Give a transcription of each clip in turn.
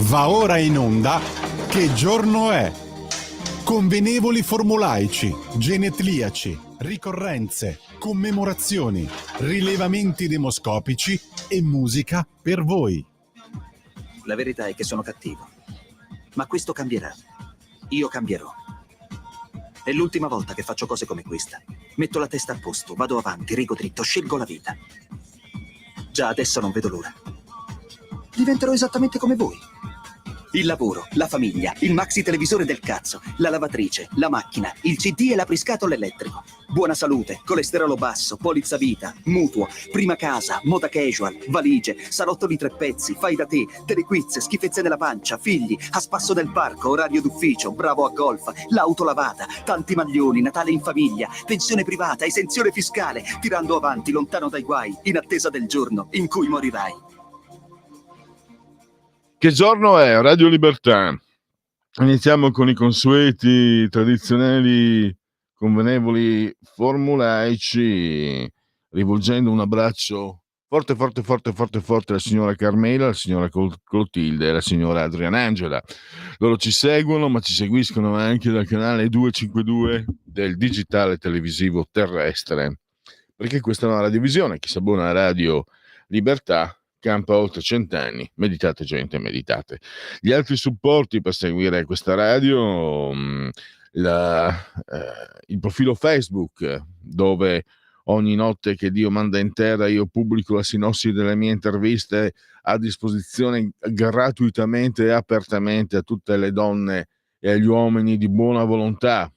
Va ora in onda Che giorno è? Convenevoli formulaici, genetriaci, ricorrenze, commemorazioni, rilevamenti demoscopici e musica per voi. La verità è che sono cattivo, ma questo cambierà. Io cambierò. È l'ultima volta che faccio cose come questa. Metto la testa a posto, vado avanti, rigo dritto, scelgo la vita. Già adesso non vedo l'ora. Diventerò esattamente come voi. Il lavoro, la famiglia, il maxi televisore del cazzo, la lavatrice, la macchina, il CD e l'apriscatole elettrico. Buona salute, colesterolo basso, polizza vita, mutuo, prima casa, moda casual, valigie, salotto di 3 pezzi, fai da te, telequiz, schifezze nella pancia, figli, a spasso del parco, orario d'ufficio, bravo a golf, l'auto lavata, tanti maglioni, Natale in famiglia, pensione privata, esenzione fiscale, tirando avanti lontano dai guai, in attesa del giorno in cui morirai. Che giorno è? Radio Libertà. Iniziamo con i consueti, tradizionali, convenevoli formulaici, rivolgendo un abbraccio forte alla signora Carmela, alla signora Clotilde e alla signora Adrianangela. Loro ci seguono, ma ci seguiscono anche dal canale 252 del digitale televisivo terrestre, perché questa è una radiovisione che si abbona a Radio Libertà campa oltre 100 anni. Meditate, gente, meditate. Gli altri supporti per seguire questa radio, il profilo Facebook, dove ogni notte che Dio manda in terra io pubblico la sinossi delle mie interviste a disposizione gratuitamente e apertamente a tutte le donne e agli uomini di buona volontà,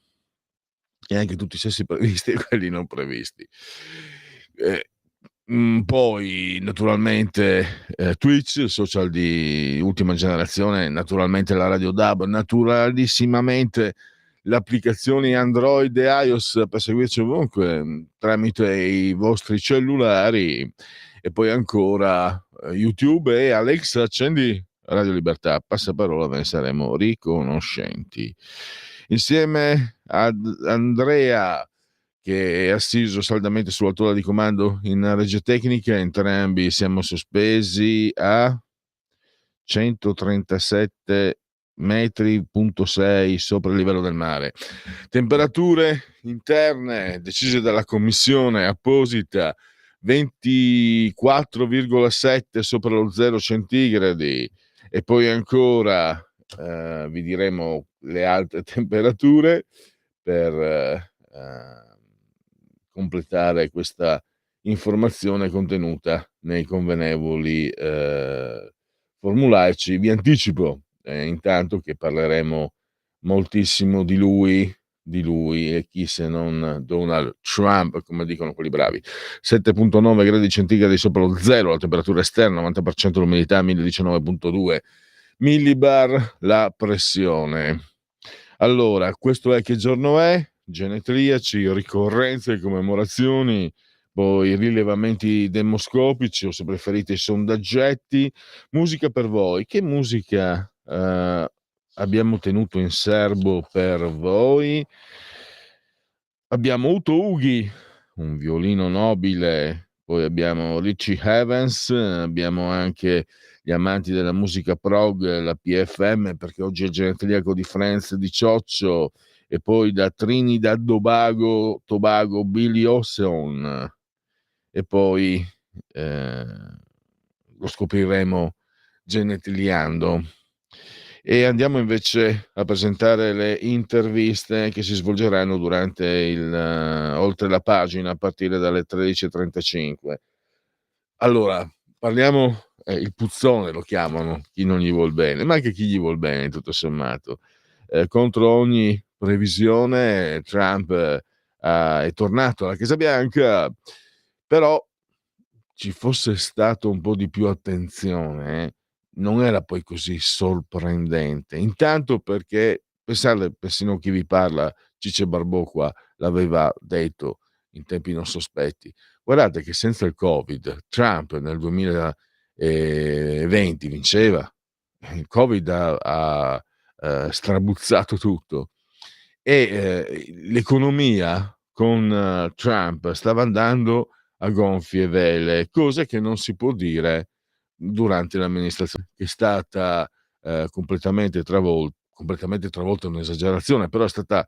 e anche tutti i sessi previsti e quelli non previsti. Poi naturalmente Twitch, social di ultima generazione, naturalmente la Radio DAB, naturalissimamente le applicazioni Android e iOS per seguirci ovunque tramite i vostri cellulari, e poi ancora YouTube e Alexa, accendi Radio Libertà, passaparola, ve ne saremo riconoscenti. Insieme ad Andrea, che è assiso saldamente sulla tolla di comando in regia tecnica, entrambi siamo sospesi a 137 metri,6 sopra il livello del mare. Temperature interne decise dalla commissione apposita 24,7 sopra lo 0 centigradi, e poi ancora vi diremo le altre temperature per completare questa informazione contenuta nei convenevoli formulaici. Vi anticipo intanto che parleremo moltissimo di lui, e chi se non Donald Trump, come dicono quelli bravi. 7,9 gradi centigradi sopra lo zero la temperatura esterna, 90% l'umidità, 1019,2 millibar la pressione. Allora, questo è Che giorno è? Genetriaci, ricorrenze, commemorazioni, poi rilevamenti demoscopici, o se preferite i sondaggetti, musica per voi. Che musica abbiamo tenuto in serbo per voi? Abbiamo Uto Ughi, un violino nobile, poi abbiamo Richie Havens, abbiamo anche gli amanti della musica prog, la PFM, perché oggi è il genetriaco di Franz di Cioccio, e poi da Trinidad Tobago Billy Ocean, e poi lo scopriremo genetriando. E andiamo invece a presentare le interviste che si svolgeranno durante oltre la pagina, a partire dalle 13:35. Allora, parliamo, il puzzone lo chiamano, chi non gli vuol bene, ma anche chi gli vuol bene, tutto sommato. Contro ogni previsione, Trump è tornato alla Casa Bianca, però ci fosse stato un po' di più attenzione, non era poi così sorprendente. Intanto perché, pensate, persino chi vi parla, Ciccio Barbocqua, l'aveva detto in tempi non sospetti. Guardate che senza il Covid, Trump nel 2020 vinceva. Il Covid ha strabuzzato tutto, e l'economia con Trump stava andando a gonfie vele, cosa che non si può dire durante l'amministrazione, che è stata completamente travolta è un'esagerazione, però è stata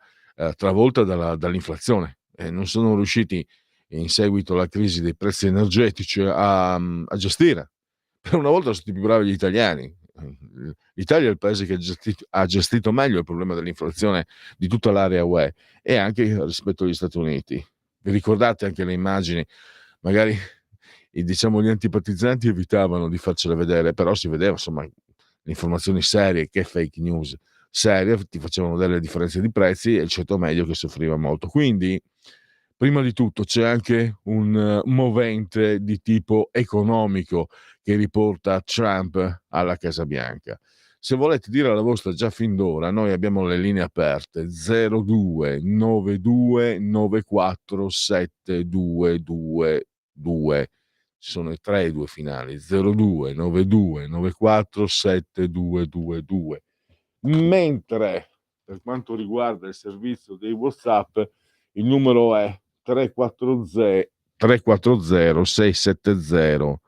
travolta dall'inflazione. Non sono riusciti in seguito alla crisi dei prezzi energetici a gestire. Per una volta sono stati più bravi gli italiani. L'Italia è il paese che ha gestito meglio il problema dell'inflazione di tutta l'area UE e anche rispetto agli Stati Uniti. Vi ricordate anche le immagini? Magari diciamo gli antipatizzanti evitavano di farcele vedere, però si vedeva insomma le informazioni serie, che fake news serie, ti facevano delle differenze di prezzi e il ceto medio che soffriva molto. Quindi prima di tutto c'è anche un movente di tipo economico che riporta Trump alla Casa Bianca. Se volete dire la vostra già fin d'ora, noi abbiamo le linee aperte 02 92 94 7222. Ci sono i 3 due finali 02 92 94 7222. Mentre per quanto riguarda il servizio dei WhatsApp il numero è 340 670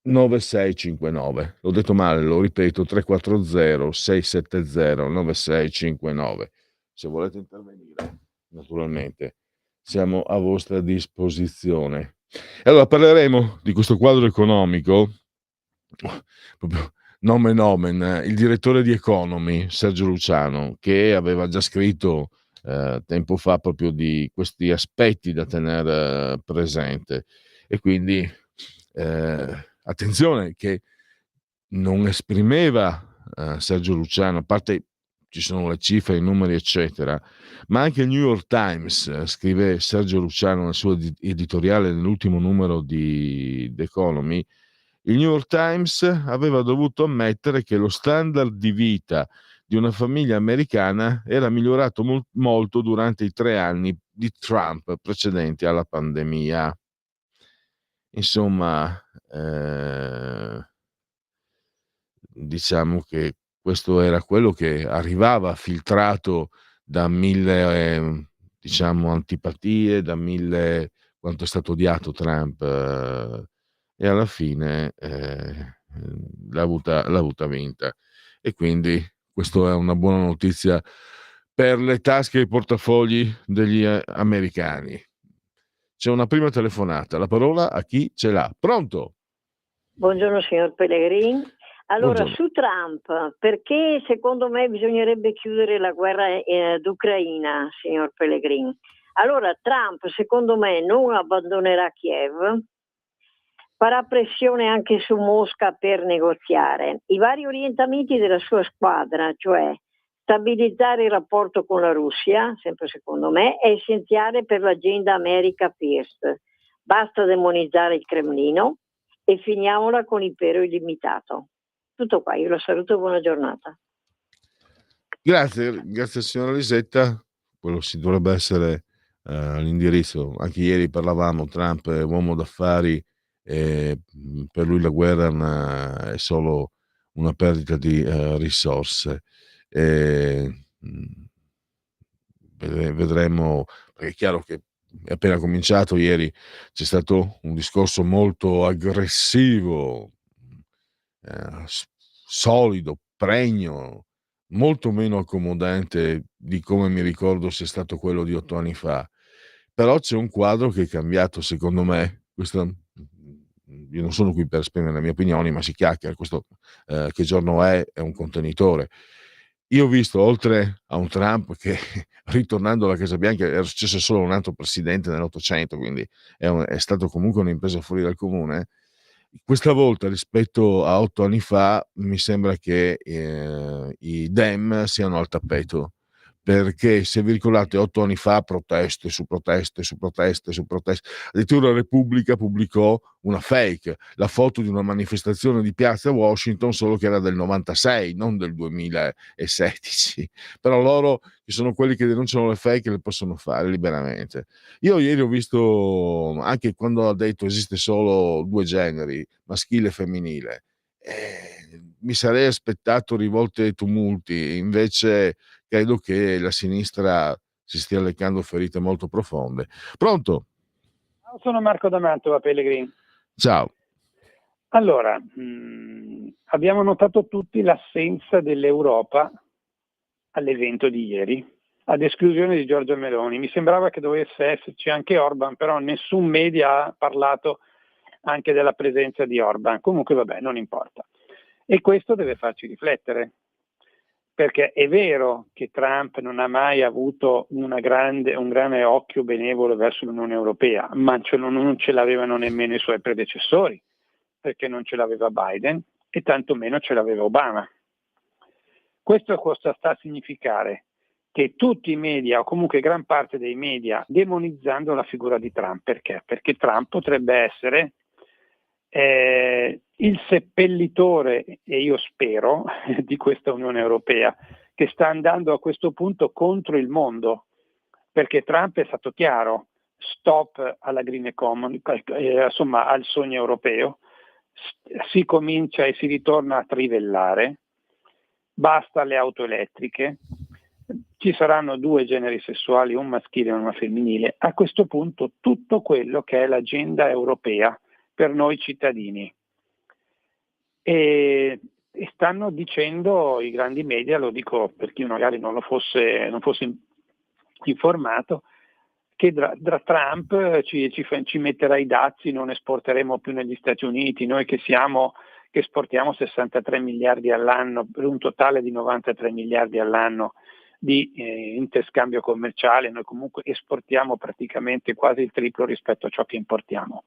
9659. L'ho detto male, lo ripeto, 340 670 9659. Se volete intervenire, naturalmente siamo a vostra disposizione. E allora parleremo di questo quadro economico, proprio nomen omen, il direttore di Economy, Sergio Luciano, che aveva già scritto tempo fa proprio di questi aspetti da tenere presente. E quindi attenzione che non esprimeva Sergio Luciano, a parte ci sono le cifre, i numeri eccetera, ma anche il New York Times, scrive Sergio Luciano nel suo editoriale nell'ultimo numero di The Economy, il New York Times aveva dovuto ammettere che lo standard di vita di una famiglia americana era migliorato molto durante i 3 anni di Trump precedenti alla pandemia. Insomma, diciamo che questo era quello che arrivava filtrato da 1000 diciamo antipatie, da 1000 quanto è stato odiato Trump, e alla fine l'ha avuta vinta. E quindi questo è una buona notizia per le tasche e i portafogli degli americani. C'è una prima telefonata, la parola a chi ce l'ha. Pronto? Buongiorno signor Pellegrin. Allora, Buongiorno. su Trump, perché secondo me bisognerebbe chiudere la guerra d'Ucraina, signor Pellegrin? Allora, Trump secondo me non abbandonerà Kiev, farà pressione anche su Mosca per negoziare. I vari orientamenti della sua squadra, cioè stabilizzare il rapporto con la Russia, sempre secondo me, è essenziale per l'agenda America First. Basta demonizzare il Cremlino e finiamola con impero illimitato. Tutto qua, io lo saluto e buona giornata. Grazie signora Lisetta, quello si dovrebbe essere l'indirizzo. Anche ieri parlavamo, Trump è uomo d'affari e per lui la guerra è solo una perdita di risorse. Vedremo, perché è chiaro che è appena cominciato. Ieri c'è stato un discorso molto aggressivo, solido, pregno, molto meno accomodante di come mi ricordo sia stato quello di 8 anni fa. Però c'è un quadro che è cambiato, secondo me. Io non sono qui per esprimere le mie opinioni, ma si chiacchiera. Questo che giorno è un contenitore. Io ho visto, oltre a un Trump che ritornando alla Casa Bianca era successo solo a un altro presidente nell'Ottocento, quindi è stato comunque un'impresa fuori dal comune. Questa volta rispetto a 8 anni fa mi sembra che i Dem siano al tappeto, perché se vi ricordate 8 anni fa proteste su proteste su proteste su proteste, addirittura Repubblica pubblicò una fake, la foto di una manifestazione di piazza Washington, solo che era del 96, non del 2016, però loro che sono quelli che denunciano le fake le possono fare liberamente. Io ieri ho visto, anche quando ha detto esiste solo 2 generi, maschile e femminile, mi sarei aspettato rivolte e tumulti, invece credo che la sinistra si stia leccando ferite molto profonde. Pronto? Sono Marco da Mantova, Pellegrin. Ciao. Allora, abbiamo notato tutti l'assenza dell'Europa all'evento di ieri, ad esclusione di Giorgia Meloni. Mi sembrava che dovesse esserci anche Orban, però nessun media ha parlato anche della presenza di Orban. Comunque vabbè, non importa. E questo deve farci riflettere, perché è vero che Trump non ha mai avuto un grande occhio benevolo verso l'Unione Europea, ma non ce l'avevano nemmeno i suoi predecessori, perché non ce l'aveva Biden e tantomeno ce l'aveva Obama. Questo cosa sta a significare? Che tutti i media, o comunque gran parte dei media, demonizzando la figura di Trump. Perché? Perché Trump potrebbe essere il seppellitore, e io spero, di questa Unione Europea, che sta andando a questo punto contro il mondo, perché Trump è stato chiaro: stop alla Green Economy, insomma al sogno europeo, si comincia e si ritorna a trivellare, basta le auto elettriche, ci saranno 2 generi sessuali, un maschile e una femminile. A questo punto tutto quello che è l'agenda europea per noi cittadini. E stanno dicendo i grandi media, lo dico per chi magari non fosse informato, che da Trump ci metterà i dazi, non esporteremo più negli Stati Uniti, noi che esportiamo 63 miliardi all'anno per un totale di 93 miliardi all'anno di interscambio commerciale, noi comunque esportiamo praticamente quasi il triplo rispetto a ciò che importiamo.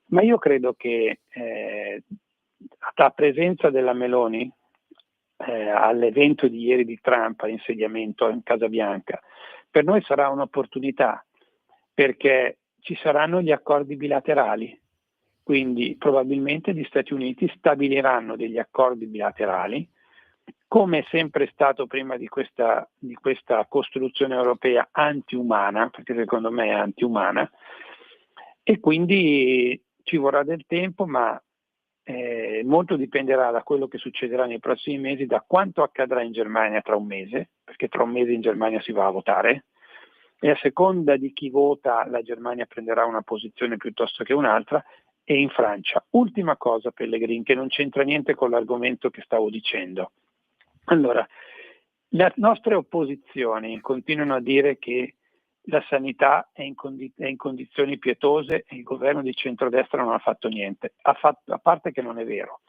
Ma io credo che la presenza della Meloni all'evento di ieri di Trump all'insediamento in Casa Bianca per noi sarà un'opportunità, perché ci saranno gli accordi bilaterali, quindi probabilmente gli Stati Uniti stabiliranno degli accordi bilaterali, come è sempre stato prima di questa costruzione europea antiumana, perché secondo me è antiumana, e quindi ci vorrà del tempo, ma molto dipenderà da quello che succederà nei prossimi mesi, da quanto accadrà in Germania tra un mese, perché tra un mese in Germania si va a votare, e a seconda di chi vota la Germania prenderà una posizione piuttosto che un'altra, e in Francia. Ultima cosa, Pellegrin, che non c'entra niente con l'argomento che stavo dicendo. Allora, le nostre opposizioni continuano a dire che la sanità è in condizioni pietose e il governo di centrodestra non ha fatto niente, a parte che non è vero,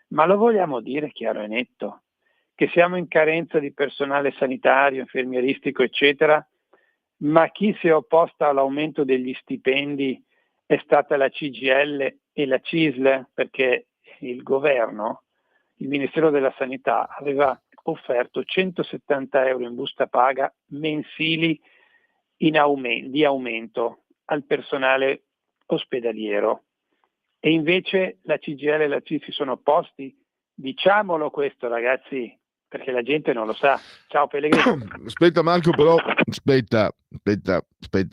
ma lo vogliamo dire chiaro e netto, che siamo in carenza di personale sanitario, infermieristico, eccetera, ma chi si è opposta all'aumento degli stipendi è stata la CGIL e la CISL, perché il governo, il Ministero della Sanità, aveva offerto 170 euro in busta paga mensili di aumento al personale ospedaliero, e invece la CGIL e la CISL si sono opposti. Diciamolo questo, ragazzi, perché la gente non lo sa. Ciao Pellegrino. Aspetta Marco, però aspetta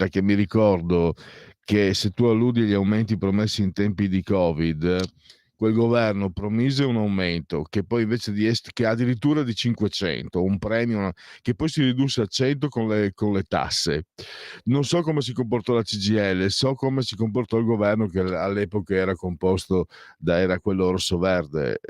che mi ricordo che se tu alludi agli aumenti promessi in tempi di Covid, quel governo promise un aumento che poi invece che addirittura di 500, un premio che poi si ridusse a 100 con le tasse. Non so come si comportò la CGIL, so come si comportò il governo, che all'epoca era composto era quello rosso-verde.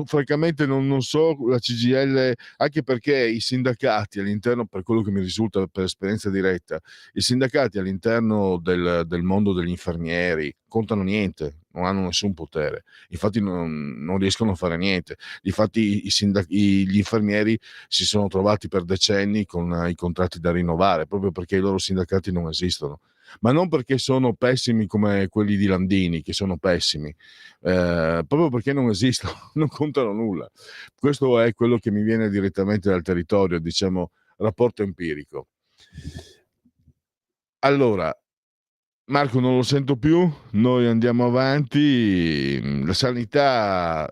Francamente non so la CGIL, anche perché i sindacati all'interno, per quello che mi risulta per esperienza diretta, i sindacati all'interno del mondo degli infermieri contano niente, non hanno nessun potere, infatti non riescono a fare niente. Infatti gli infermieri si sono trovati per decenni con i contratti da rinnovare, proprio perché i loro sindacati non esistono, ma non perché sono pessimi come quelli di Landini, che sono pessimi, proprio perché non esistono, non contano nulla. Questo è quello che mi viene direttamente dal territorio, diciamo, rapporto empirico. Allora, Marco, non lo sento più, noi andiamo avanti. La sanità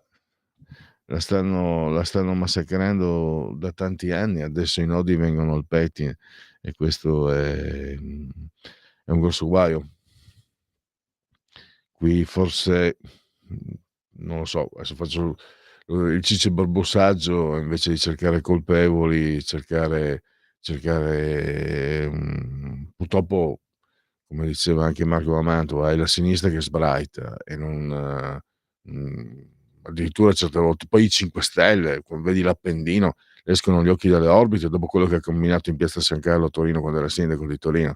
la stanno massacrando da tanti anni, adesso i nodi vengono al pettine e questo è un grosso guaio. Qui forse, non lo so, adesso faccio il ciccio barbossaggio, invece di cercare colpevoli, cercare purtroppo, come diceva anche Marco Amanto, è la sinistra che sbraita e non addirittura certe volte, poi i 5 Stelle, quando vedi l'Appendino, escono gli occhi dalle orbite dopo quello che ha combinato in piazza San Carlo a Torino quando era sindaco di Torino.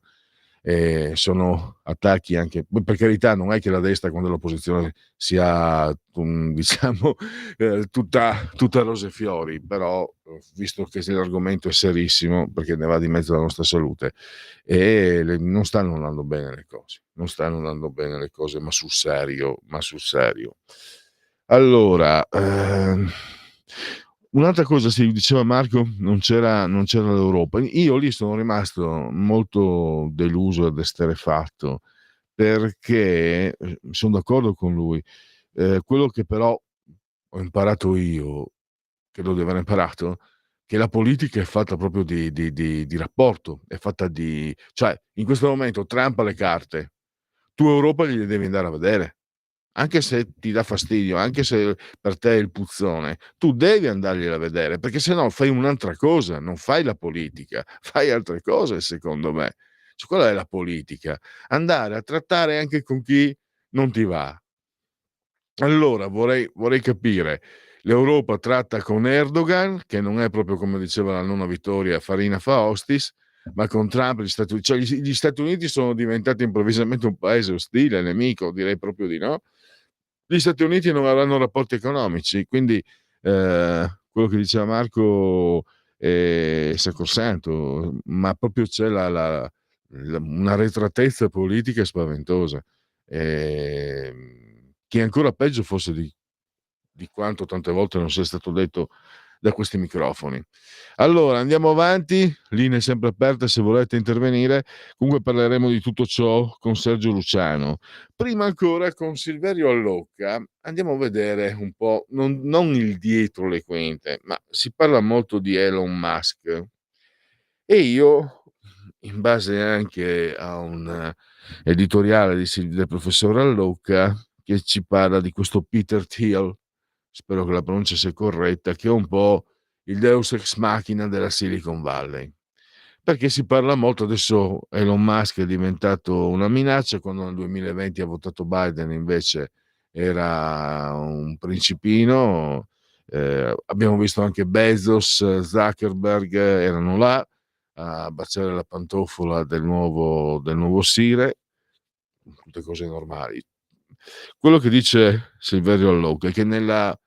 Sono attacchi anche, per carità, non è che la destra quando l'opposizione sia diciamo tutta rose e fiori, però visto che l'argomento è serissimo perché ne va di mezzo la nostra salute e non stanno andando bene le cose, non stanno andando bene le cose, ma sul serio. Allora, un'altra cosa, si diceva Marco, non c'era l'Europa. Io lì sono rimasto molto deluso ed esterrefatto perché sono d'accordo con lui. Quello che però ho imparato io, credo di aver imparato, che la politica è fatta proprio di rapporto, è fatta di, cioè in questo momento Trump ha le carte, tu Europa gliele devi andare a vedere. Anche se ti dà fastidio, anche se per te è il puzzone, tu devi andargliela a vedere, perché se no fai un'altra cosa, non fai la politica, fai altre cose secondo me. Cioè, quella è la politica, andare a trattare anche con chi non ti va. Allora vorrei capire, l'Europa tratta con Erdogan, che non è proprio, come diceva la nonna Vittoria, farina fa ostis, ma con Trump cioè gli Stati Uniti sono diventati improvvisamente un paese ostile, nemico, direi proprio di no. Gli Stati Uniti non avranno rapporti economici, quindi quello che diceva Marco è sacrosanto, ma proprio c'è una retratezza politica spaventosa, che è ancora peggio forse di quanto tante volte non sia stato detto da questi microfoni. Allora andiamo avanti, linee sempre aperte se volete intervenire. Comunque parleremo di tutto ciò con Sergio Luciano. Prima ancora con Silverio Allocca andiamo a vedere un po', non il dietro le quinte, ma si parla molto di Elon Musk e io, in base anche a un editoriale del professor Allocca che ci parla di questo Peter Thiel, spero che la pronuncia sia corretta, che è un po' il deus ex machina della Silicon Valley. Perché si parla molto, adesso Elon Musk è diventato una minaccia, quando nel 2020 ha votato Biden invece era un principino. Abbiamo visto anche Bezos, Zuckerberg erano là a baciare la pantofola del nuovo Sire, tutte cose normali. Quello che dice Silverio Allocca è che nella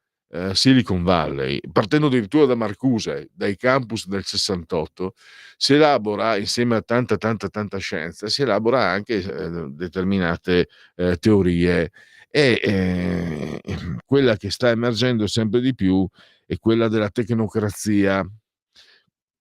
Silicon Valley, partendo addirittura da Marcuse, dai campus del 68, si elabora, insieme a tanta scienza, si elabora anche determinate teorie e quella che sta emergendo sempre di più è quella della tecnocrazia.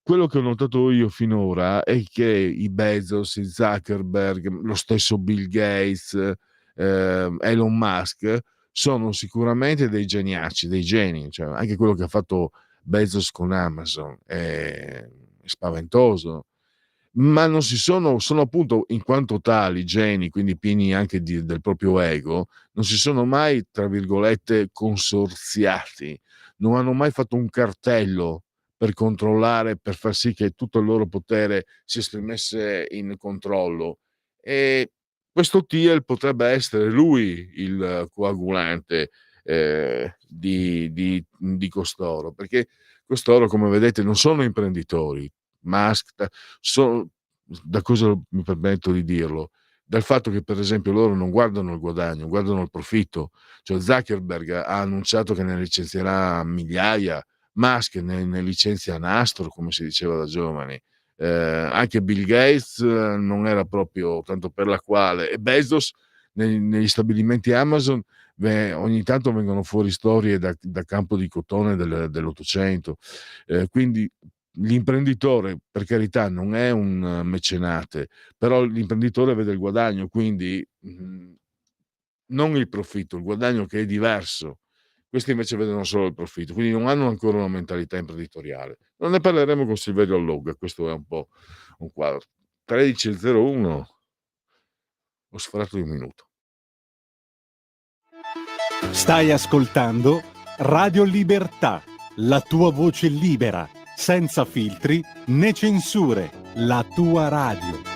Quello che ho notato io finora è che i Bezos, i Zuckerberg, lo stesso Bill Gates, Elon Musk sono sicuramente dei geniaci, dei geni, cioè anche quello che ha fatto Bezos con Amazon è spaventoso, ma non sono appunto in quanto tali geni, quindi pieni anche del proprio ego, non si sono mai, tra virgolette, consorziati, non hanno mai fatto un cartello per controllare, per far sì che tutto il loro potere si esprimesse in controllo. E questo Thiel potrebbe essere lui il coagulante di costoro, perché costoro, come vedete, non sono imprenditori. Musk, da cosa mi permetto di dirlo? Dal fatto che, per esempio, loro non guardano il guadagno, guardano il profitto. Cioè Zuckerberg ha annunciato che ne licenzierà migliaia, Musk ne licenzia nastro, come si diceva da giovani. Anche Bill Gates non era proprio tanto per la quale, e Bezos negli stabilimenti Amazon ogni tanto vengono fuori storie da campo di cotone dell'Ottocento, quindi l'imprenditore, per carità, non è un mecenate, però l'imprenditore vede il guadagno, quindi non il profitto, il guadagno, che è diverso. Questi invece vedono solo il profitto, quindi non hanno ancora una mentalità imprenditoriale. Non ne parleremo con Silverio Allogga, questo è un po' un quadro. 13:01, ho sforato di un minuto. Stai ascoltando Radio Libertà, la tua voce libera, senza filtri né censure, la tua radio.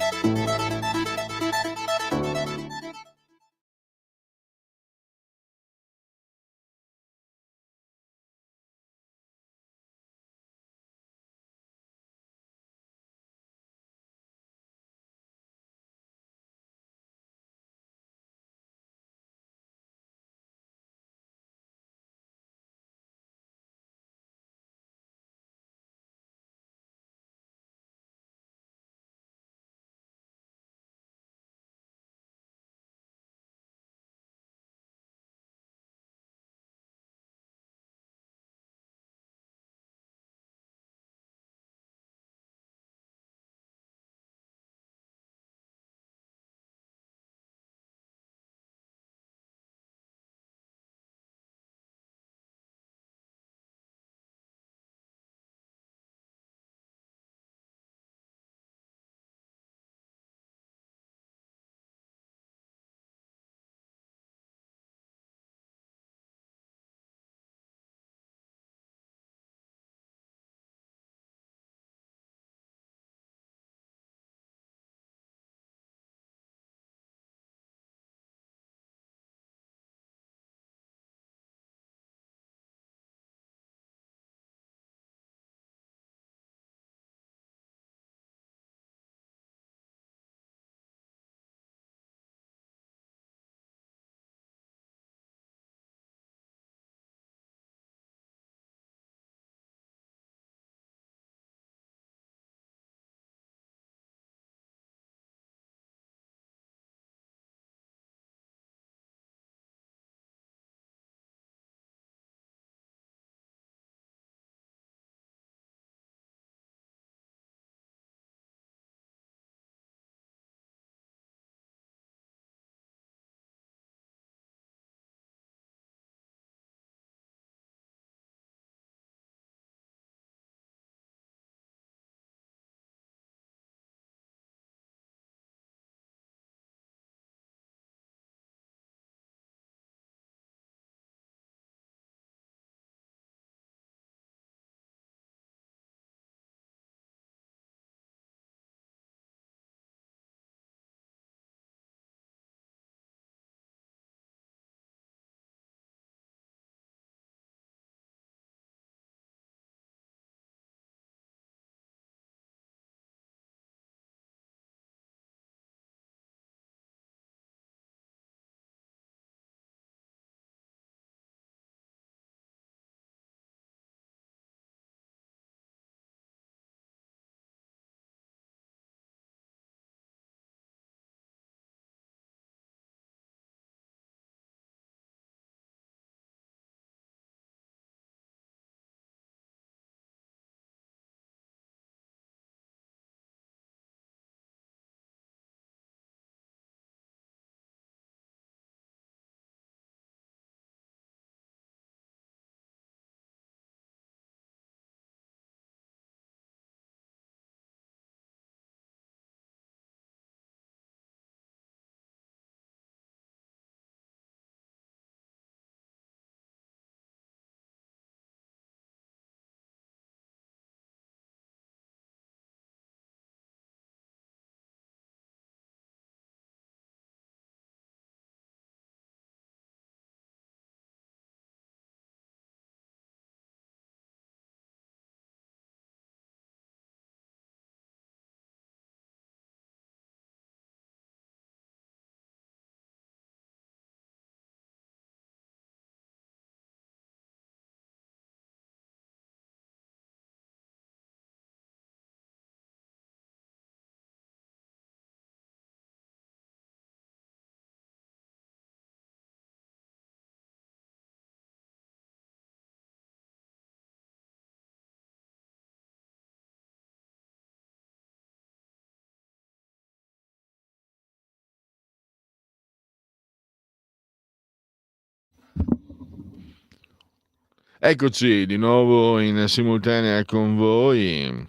Eccoci di nuovo in simultanea con voi.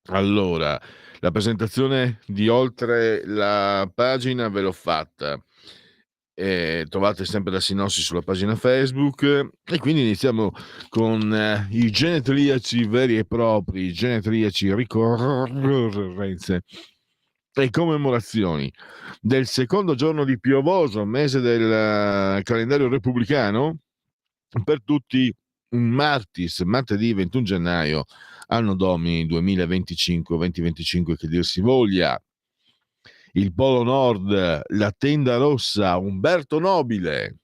Allora, la presentazione di Oltre la pagina ve l'ho fatta. Trovate sempre la sinossi sulla pagina Facebook e quindi iniziamo con i genetriaci veri e propri, genetriaci, ricorrenze e commemorazioni del secondo giorno di piovoso mese del calendario repubblicano. Per tutti martedì 21 gennaio, anno domini 2025 che dir si voglia. Il Polo Nord, la tenda rossa, Umberto Nobile,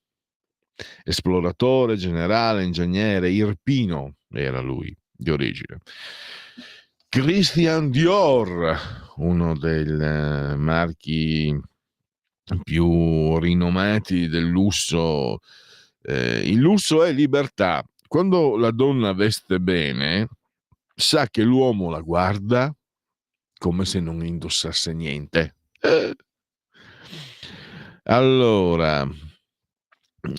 esploratore, generale, ingegnere, irpino, era lui di origine. Christian Dior, uno dei marchi più rinomati del lusso. Il lusso è libertà. Quando la donna veste bene, sa che l'uomo la guarda come se non indossasse niente. Allora,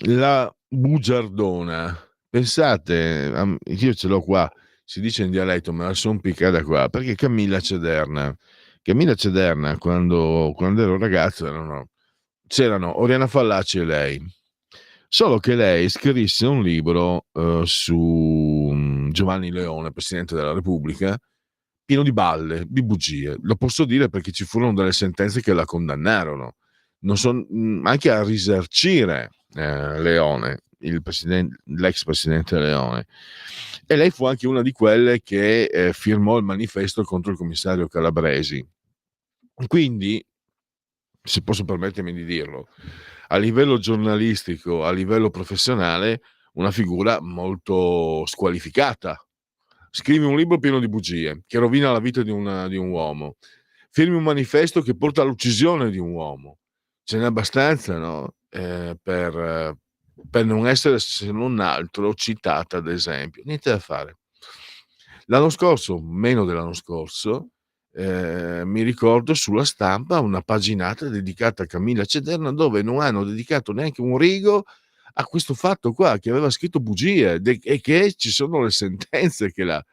la bugiardona. Pensate, io ce l'ho qua, si dice in dialetto, me la son piccata qua, perché Camilla Cederna, quando ero ragazzo c'erano Oriana Fallaci e lei. Solo che lei scrisse un libro su Giovanni Leone, Presidente della Repubblica, pieno di balle, di bugie. Lo posso dire perché ci furono delle sentenze che la condannarono. Anche a risarcire Leone, l'ex presidente Leone. E lei fu anche una di quelle che firmò il manifesto contro il commissario Calabresi. Quindi, se posso permettermi di dirlo, a livello giornalistico, a livello professionale, una figura molto squalificata. Scrivi un libro pieno di bugie che rovina la vita di un uomo, firmi un manifesto che porta all'uccisione di un uomo. Ce n'è abbastanza, no? Per non essere, se non altro, citata ad esempio. Niente da fare. L'anno scorso, meno dell'anno scorso, mi ricordo sulla Stampa una paginata dedicata a Camilla Cederna, dove non hanno dedicato neanche un rigo a questo fatto qua, che aveva scritto bugie e che ci sono le sentenze che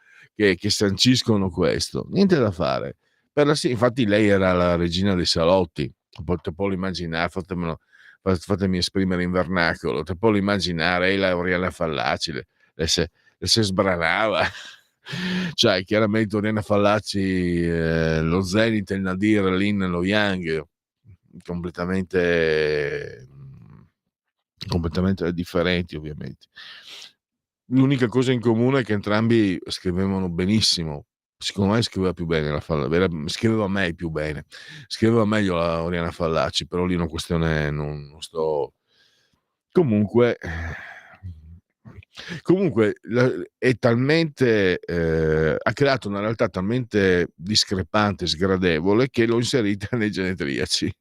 sanciscono questo. Niente da fare. Infatti lei era la regina dei salotti, te puoi immaginare, fatemi esprimere in vernacolo, te puoi immaginare, la Oriana Fallaci le se sbranava. Cioè, chiaramente Oriana Fallaci, lo Zenit, il Nadir, l'In, lo Yang, completamente differenti, ovviamente. L'unica cosa in comune è che entrambi scrivevano benissimo. Secondo me scriveva più bene scriveva meglio la Oriana Fallaci, però lì è una questione, non sto. Comunque è talmente ha creato una realtà talmente discrepante, sgradevole, che l'ho inserita nei genetriaci,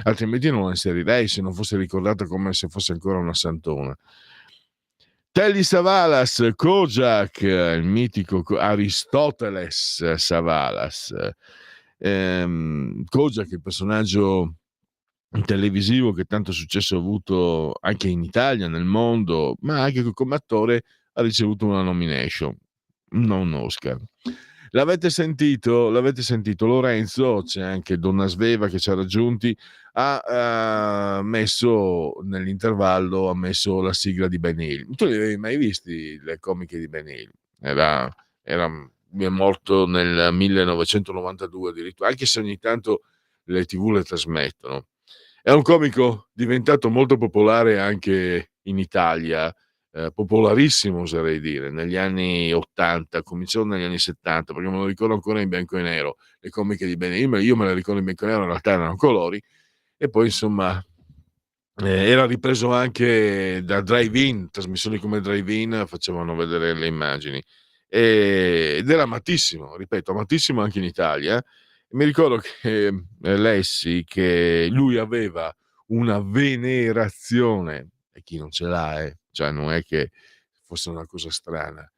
altrimenti non la inserirei se non fosse ricordata come se fosse ancora una santona. Telly Savalas, Kojak, il mitico Aristoteles Savalas. Kojak, il personaggio televisivo che tanto successo ha avuto anche in Italia, nel mondo, ma anche come attore ha ricevuto una nomination, non un Oscar. L'avete sentito Lorenzo, c'è anche Donna Sveva che ci ha raggiunti, ha messo nell'intervallo la sigla di Ben Hill. Tu li avevi mai visti le comiche di Ben Hill? È morto nel 1992 addirittura, anche se ogni tanto le TV le trasmettono. È un comico diventato molto popolare anche in Italia, popolarissimo oserei dire, negli anni 80, cominciò negli anni 70, perché me lo ricordo ancora in bianco e nero, le comiche di Ben Hill, io me le ricordo in bianco e nero, in realtà erano colori, e poi insomma era ripreso anche da Drive-In, trasmissioni come Drive-In facevano vedere le immagini, ed era amatissimo, ripeto, amatissimo anche in Italia. Mi ricordo che lessi che lui aveva una venerazione, e chi non ce l'ha, cioè non è che fosse una cosa strana,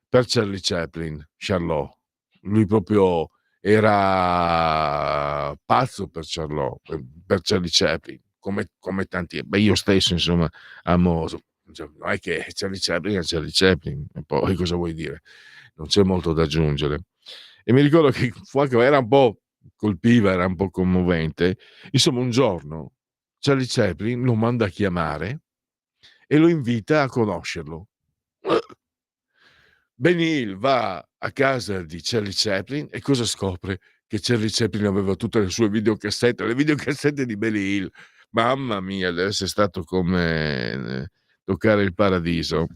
per Charlie Chaplin, Charlot. Lui proprio era pazzo per Charlie Chaplin, come tanti, io stesso insomma amo non è che Charlie Chaplin è Charlie Chaplin, e poi cosa vuoi dire? Non c'è molto da aggiungere. E mi ricordo che fu anche, era un po' colpiva, era un po' commovente. Insomma, un giorno Charlie Chaplin lo manda a chiamare e lo invita a conoscerlo. Benny Hill va a casa di Charlie Chaplin e cosa scopre? Che Charlie Chaplin aveva tutte le sue videocassette, le videocassette di Benny Hill. Mamma mia, deve essere stato come toccare il paradiso.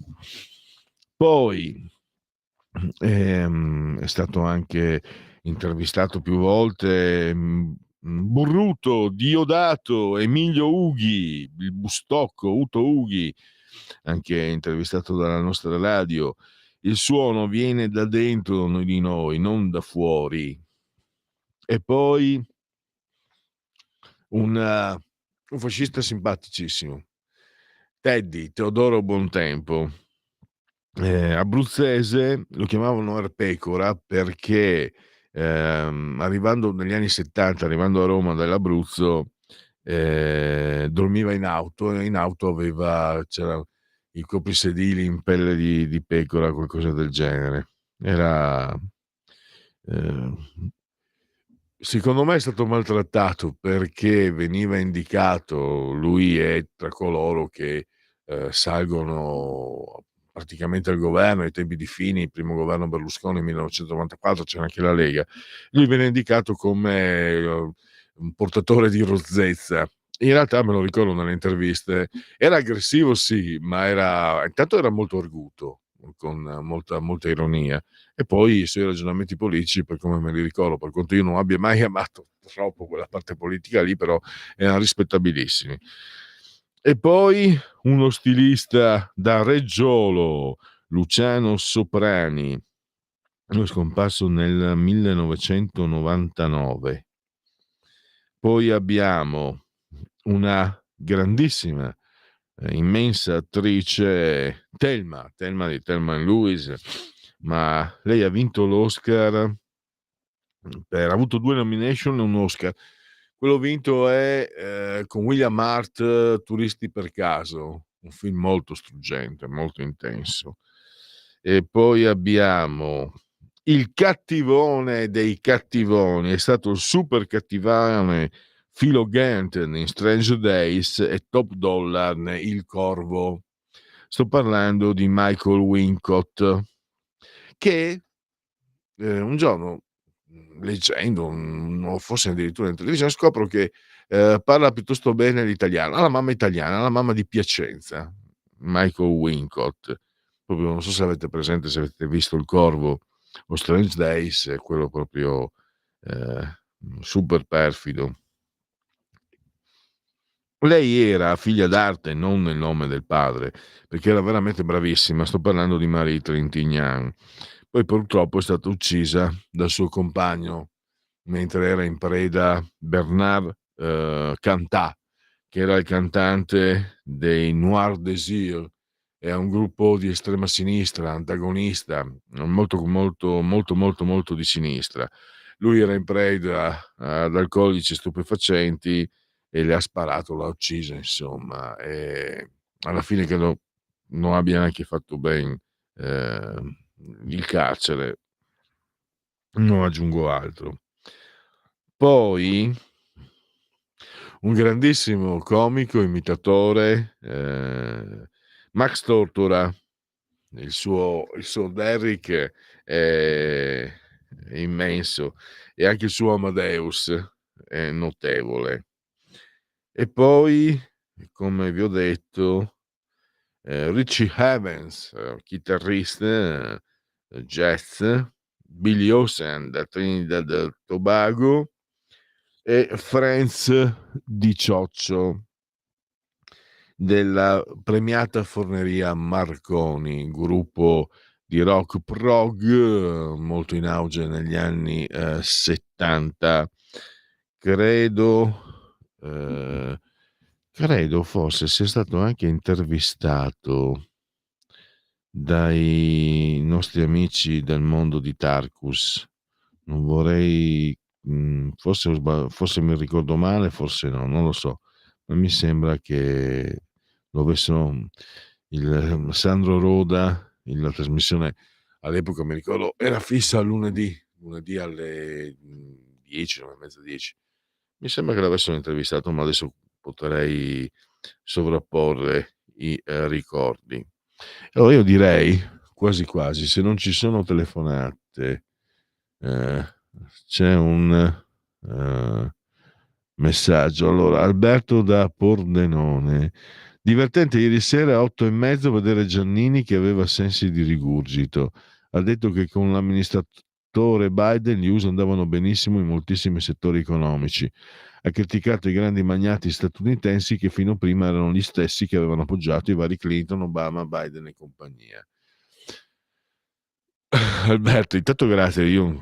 Poi è stato anche intervistato più volte Burruto, Diodato, Emilio Ughi, il Bustocco, Uto Ughi, anche intervistato dalla nostra radio. Il suono viene da dentro di noi, non da fuori. E poi un fascista simpaticissimo, Teddy, Teodoro Bontempo, abruzzese, lo chiamavano Erpecora perché arrivando negli anni 70, arrivando a Roma dall'Abruzzo, dormiva in auto e in auto c'era i coprisedili in pelle di pecora, qualcosa del genere. Era secondo me è stato maltrattato perché veniva indicato, lui è tra coloro che salgono praticamente al governo ai tempi di Fini, il primo governo Berlusconi 1994, c'era anche la Lega. Lui viene indicato come un portatore di rozzezza. In realtà, me lo ricordo nelle interviste, era aggressivo sì, ma intanto era molto arguto, con molta ironia, e poi i suoi ragionamenti politici, per come me li ricordo, per quanto io non abbia mai amato troppo quella parte politica lì, però erano rispettabilissimi. E poi uno stilista da Reggiolo, Luciano Soprani, lui è scomparso nel 1999. Poi abbiamo una grandissima, immensa attrice, Thelma di Thelma and Louise, ma lei ha vinto l'Oscar, ha avuto 2 nomination e un Oscar. Quello vinto è con William Hart, Turisti per caso, un film molto struggente, molto intenso. E poi abbiamo il cattivone dei cattivoni, è stato il super cattivone Philo Ganton in Stranger Days e Top Dollar Il Corvo. Sto parlando di Michael Wincott, che un giorno, leggendo, o forse addirittura in televisione, scopro che parla piuttosto bene l'italiano. Ha la mamma italiana, ha la mamma di Piacenza, Michael Wincott. Proprio, non so se avete presente, se avete visto Il Corvo o Strange Days, è quello proprio super perfido. Lei era figlia d'arte, non nel nome del padre, perché era veramente bravissima. Sto parlando di Marie Trintignant. Poi purtroppo è stata uccisa dal suo compagno mentre era in preda, Bernard Cantat, che era il cantante dei Noir Désir, è un gruppo di estrema sinistra, antagonista, molto di sinistra. Lui era in preda ad alcolici stupefacenti e le ha sparato, l'ha uccisa, insomma, e alla fine credo non abbia neanche fatto ben il carcere, non aggiungo altro. Poi un grandissimo comico, imitatore, Max Tortora, il suo Derrick è immenso, e anche il suo Amadeus è notevole. E poi, come vi ho detto, Richie Havens, chitarrista jazz, Billy Ocean da Trinidad e Tobago, e Franz Di Cioccio della premiata Forneria Marconi, gruppo di rock prog molto in auge negli anni 70. Credo forse sia stato anche intervistato dai nostri amici del mondo di Tarkus. Non vorrei, forse mi ricordo male, forse no, non lo so, ma mi sembra che lo avessero Sandro Roda, la trasmissione all'epoca mi ricordo era fissa lunedì alle 10, 9:30, 10. Mi sembra che l'avessero intervistato, ma adesso potrei sovrapporre i ricordi. Allora io direi quasi quasi, se non ci sono telefonate, eh, c'è un messaggio. Allora, Alberto da Pordenone. Divertente ieri sera a 8:30 vedere Giannini che aveva sensi di rigurgito. Ha detto che con l'amministratore Biden gli USA andavano benissimo in moltissimi settori economici. Ha criticato i grandi magnati statunitensi che fino a prima erano gli stessi che avevano appoggiato i vari Clinton, Obama, Biden e compagnia. Alberto, intanto grazie, io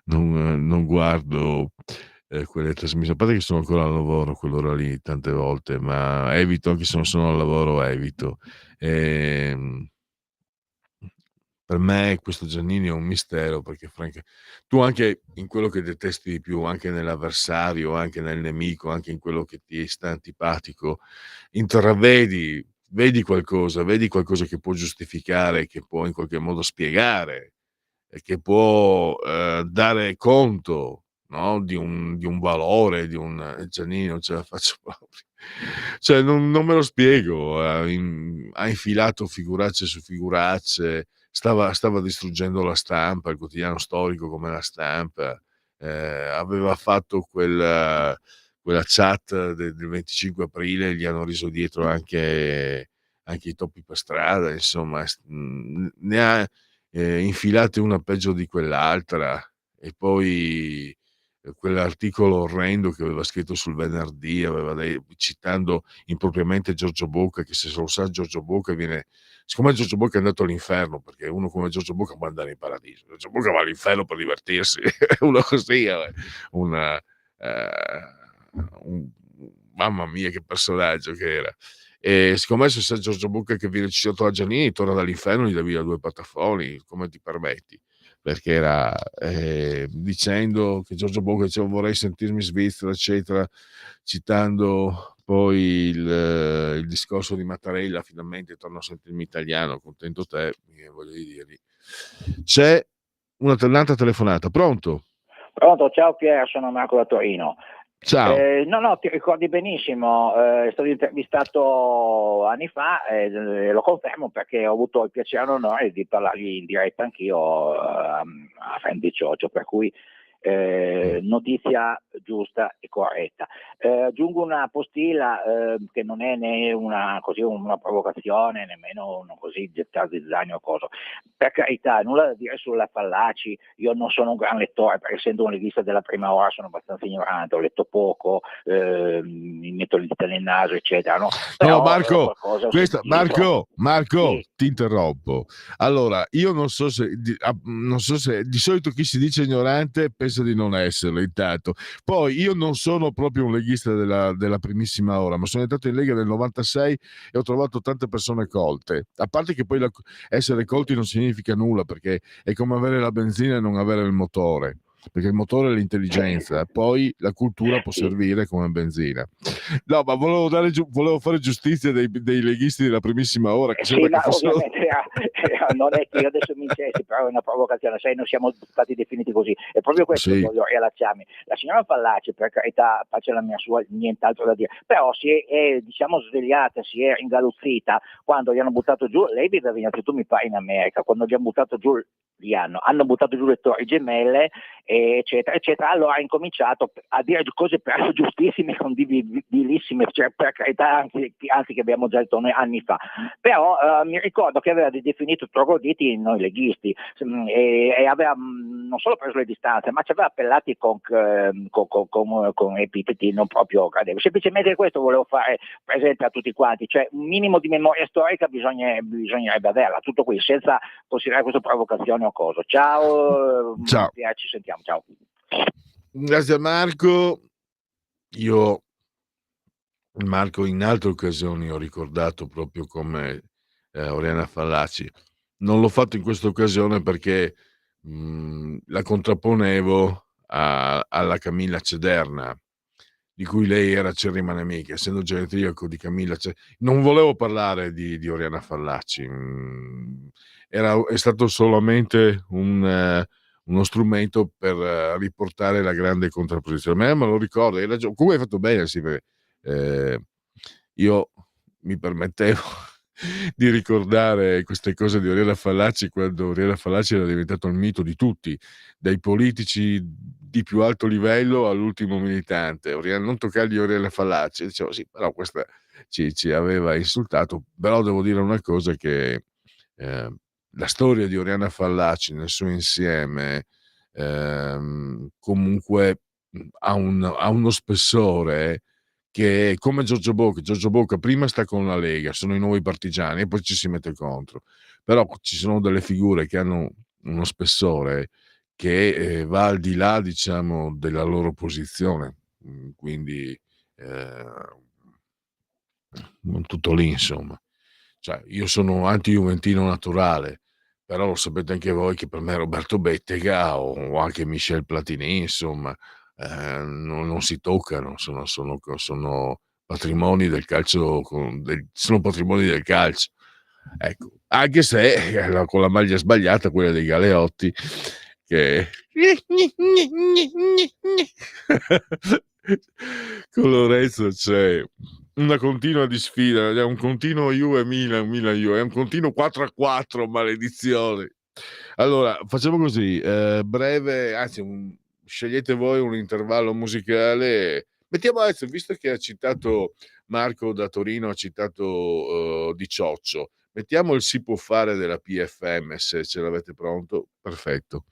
non guardo quelle trasmissioni, a parte che sono ancora al lavoro quell'ora lì tante volte, ma evito, anche se non sono al lavoro, evito. Ehm, per me questo Giannini è un mistero, perché tu anche in quello che detesti di più, anche nell'avversario, anche nel nemico, anche in quello che ti sta antipatico, vedi qualcosa che può giustificare, che può in qualche modo spiegare e che può dare conto, no? Di un valore, Giannini non ce la faccio proprio. Cioè, non me lo spiego. Ha infilato figuracce su figuracce, stava distruggendo la Stampa, il quotidiano storico come la Stampa. Aveva fatto quella chat del 25 aprile, gli hanno riso dietro anche i topi per strada, insomma, ne ha infilate una peggio di quell'altra. E poi quell'articolo orrendo che aveva scritto sul Venerdì, citando impropriamente Giorgio Bocca, che se lo sa Giorgio Bocca siccome Giorgio Bocca è andato all'inferno, perché uno come Giorgio Bocca può andare in paradiso, Giorgio Bocca va all'inferno per divertirsi, uno così, una, mamma mia che personaggio che era. E siccome se c'è Giorgio Bocca che viene citato da Giannini, torna dall'inferno, gli dà via 2 patafoni, come ti permetti? Perché era dicendo che Giorgio Bocca diceva vorrei sentirmi svizzero, eccetera, citando poi il discorso di Mattarella, finalmente torno a sentirmi italiano, contento te, voglio dirgli. C'è un'altra telefonata, pronto? Pronto, ciao Pier, sono Marco da Torino. Ciao. No, ti ricordi benissimo, è stato intervistato anni fa e lo confermo perché ho avuto il piacere e l'onore di parlargli in diretta anch'io a Fendi Cioccio, per cui notizia giusta e corretta. Aggiungo una postilla che non è né una provocazione, nemmeno così gettare zizzania o cosa. Per carità, nulla da dire sulla Fallaci, io non sono un gran lettore, perché essendo un leghista della prima ora sono abbastanza ignorante, ho letto poco, mi metto le dita nel naso, eccetera. No, però, Marco, sì. Ti interrompo. Allora, io non so se di solito chi si dice ignorante pensa di non esserlo, intanto. Poi io non sono proprio un leghista della primissima ora, ma sono entrato in Lega nel 96 e ho trovato tante persone colte. A parte che poi essere colti non significa nulla, perché è come avere la benzina e non avere il motore, perché il motore è l'intelligenza, poi la cultura può servire come benzina. No, ma volevo fare giustizia dei leghisti della primissima ora, che Sì, ma fossero... ovviamente non è che io adesso mi incessi, però è una provocazione, sai, non siamo stati definiti così, è proprio questo che voglio riallacciarmi. La signora Fallaci, per carità, pace la mia sua, nient'altro da dire, però si è diciamo svegliata, si è ingaluzzita quando gli hanno buttato giù, lei vive venuto, tu mi pare in America, quando gli hanno buttato giù hanno buttato giù le torri gemelle, eccetera, eccetera. Allora ha incominciato a dire cose peraltro giustissime, condividibilissime, cioè, per carità, anzi che abbiamo già detto noi anni fa. Però mi ricordo che aveva definito trogloditi noi leghisti e aveva non solo preso le distanze, ma ci aveva appellati con epiteti non proprio gradevoli. Semplicemente questo volevo fare presente a tutti quanti, cioè un minimo di memoria storica bisognerebbe averla, tutto qui, senza considerare questa provocazione o cosa. Ciao. Ci sentiamo, ciao. Grazie Marco. Io Marco in altre occasioni ho ricordato proprio come Oriana Fallaci. Non l'ho fatto in questa occasione perché la contrapponevo alla Camilla Cederna, di cui lei era acerrima nemica, essendo genetriaco di Camilla. Non volevo parlare di Oriana Fallaci, è stato solamente uno strumento per riportare la grande contrapposizione. Me lo ricordo, hai ragione. Come hai fatto bene, sì, perché io mi permettevo di ricordare queste cose di Oriana Fallaci quando Oriana Fallaci era diventato il mito di tutti, dai politici di più alto livello all'ultimo militante. Non toccargli Oriana Fallaci, dicevo sì, però questa ci aveva insultato. Però devo dire una cosa, che la storia di Oriana Fallaci nel suo insieme comunque ha uno spessore che è come Giorgio Bocca. Giorgio Bocca prima sta con la Lega, sono i nuovi partigiani, e poi ci si mette contro. Però ci sono delle figure che hanno uno spessore che va al di là, diciamo, della loro posizione. Quindi non tutto lì, insomma. Cioè, io sono anti-juventino naturale, però lo sapete anche voi che per me Roberto Bettega o anche Michel Platini, insomma, non si toccano, sono patrimoni del calcio, sono patrimoni del calcio. Ecco, anche se con la maglia sbagliata, quella dei Galeotti, che con Lorenzo c'è una continua disfida, è un continuo Juve Milan, Milan Juve, è un continuo 4-4, maledizione. Allora, facciamo così, breve, anzi, scegliete voi un intervallo musicale. Mettiamo adesso, visto che ha citato Marco da Torino, ha citato Di Cioccio, mettiamo il Si può fare della PFM, se ce l'avete pronto. Perfetto.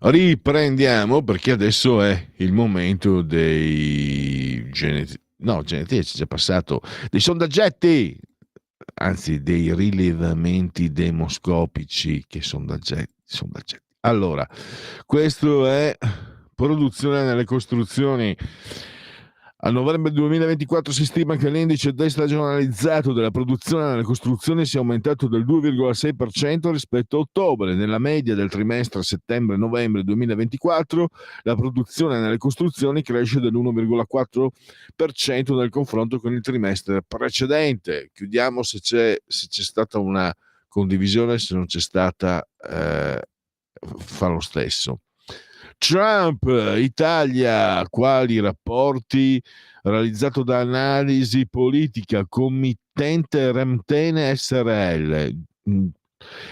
Riprendiamo perché adesso è il momento dei genetici, c'è già passato, dei sondaggetti, anzi dei rilevamenti demoscopici che sondaggetti. Allora, questo è produzione nelle costruzioni. A novembre 2024 si stima che l'indice destagionalizzato della produzione nelle costruzioni sia aumentato del 2,6% rispetto a ottobre. Nella media del trimestre settembre-novembre 2024 la produzione nelle costruzioni cresce dell'1,4% nel confronto con il trimestre precedente. Chiudiamo se c'è stata una condivisione, se non c'è stata fa lo stesso. Trump, Italia, quali rapporti? Realizzato da Analisi Politica, committente Remtene SRL.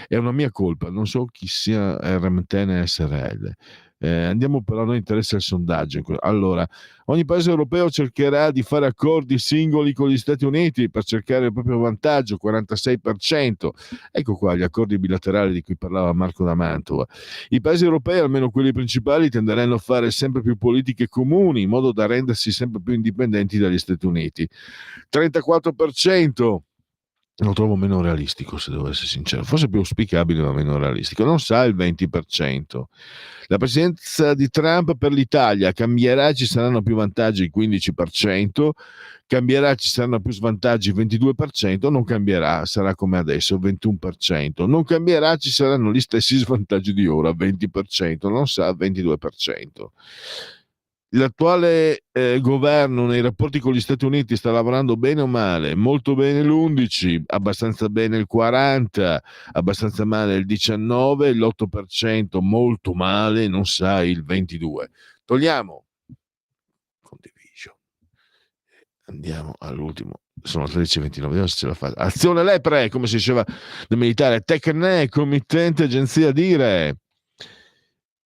È una mia colpa, non so chi sia Remtene SRL. Andiamo però, a noi interessa il sondaggio. Allora, ogni paese europeo cercherà di fare accordi singoli con gli Stati Uniti per cercare il proprio vantaggio, 46%. Ecco qua gli accordi bilaterali di cui parlava Marco da Mantova. I paesi europei, almeno quelli principali, tenderanno a fare sempre più politiche comuni in modo da rendersi sempre più indipendenti dagli Stati Uniti. 34%. Lo trovo meno realistico, se devo essere sincero, forse più auspicabile ma meno realistico, non sa il 20%. La presidenza di Trump per l'Italia cambierà, ci saranno più vantaggi il 15%, cambierà, ci saranno più svantaggi il 22%, non cambierà, sarà come adesso il 21%, non cambierà, ci saranno gli stessi svantaggi di ora, 20%, non sa, 22%. L'attuale governo nei rapporti con gli Stati Uniti sta lavorando bene o male? Molto bene l'11%, abbastanza bene il 40%, abbastanza male il 19%, l'8% molto male, non sa, il 22%. Togliamo condivision, andiamo all'ultimo, sono le 13:29, vediamo se ce la fa. Azione Lepre, come si diceva nel militare, Tecne, committente agenzia Dire.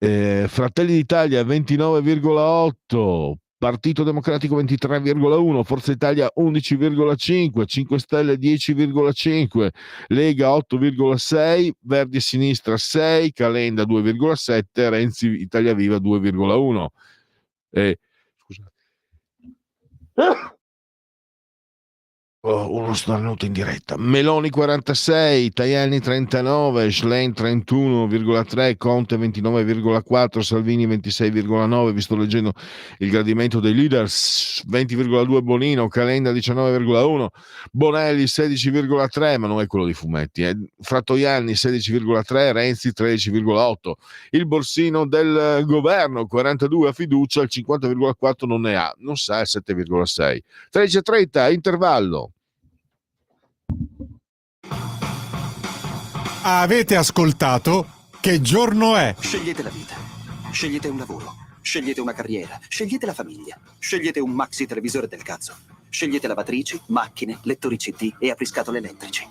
Fratelli d'Italia 29,8%, Partito Democratico 23,1%, Forza Italia 11,5%, 5 Stelle 10,5%, Lega 8,6%, Verdi e Sinistra 6%, Calenda 2,7%, Renzi Italia Viva 2,1%. Scusate. Uno starnuto in diretta. Meloni 46, Tajani 39, Schlein 31,3, Conte 29,4, Salvini 26,9. Vi sto leggendo il gradimento dei leaders. 20,2 Bonino, Calenda 19,1, Bonelli 16,3, ma non è quello di fumetti. Frattoianni 16,3, Renzi 13,8. Il borsino del governo 42 a fiducia, il 50,4 non ne ha, non sa, il 7,6. 13:30, intervallo. Avete ascoltato Che giorno è? Scegliete la vita, scegliete un lavoro, scegliete una carriera, scegliete la famiglia, scegliete un maxi televisore del cazzo, scegliete lavatrici, macchine, lettori CD e apriscatole elettrici.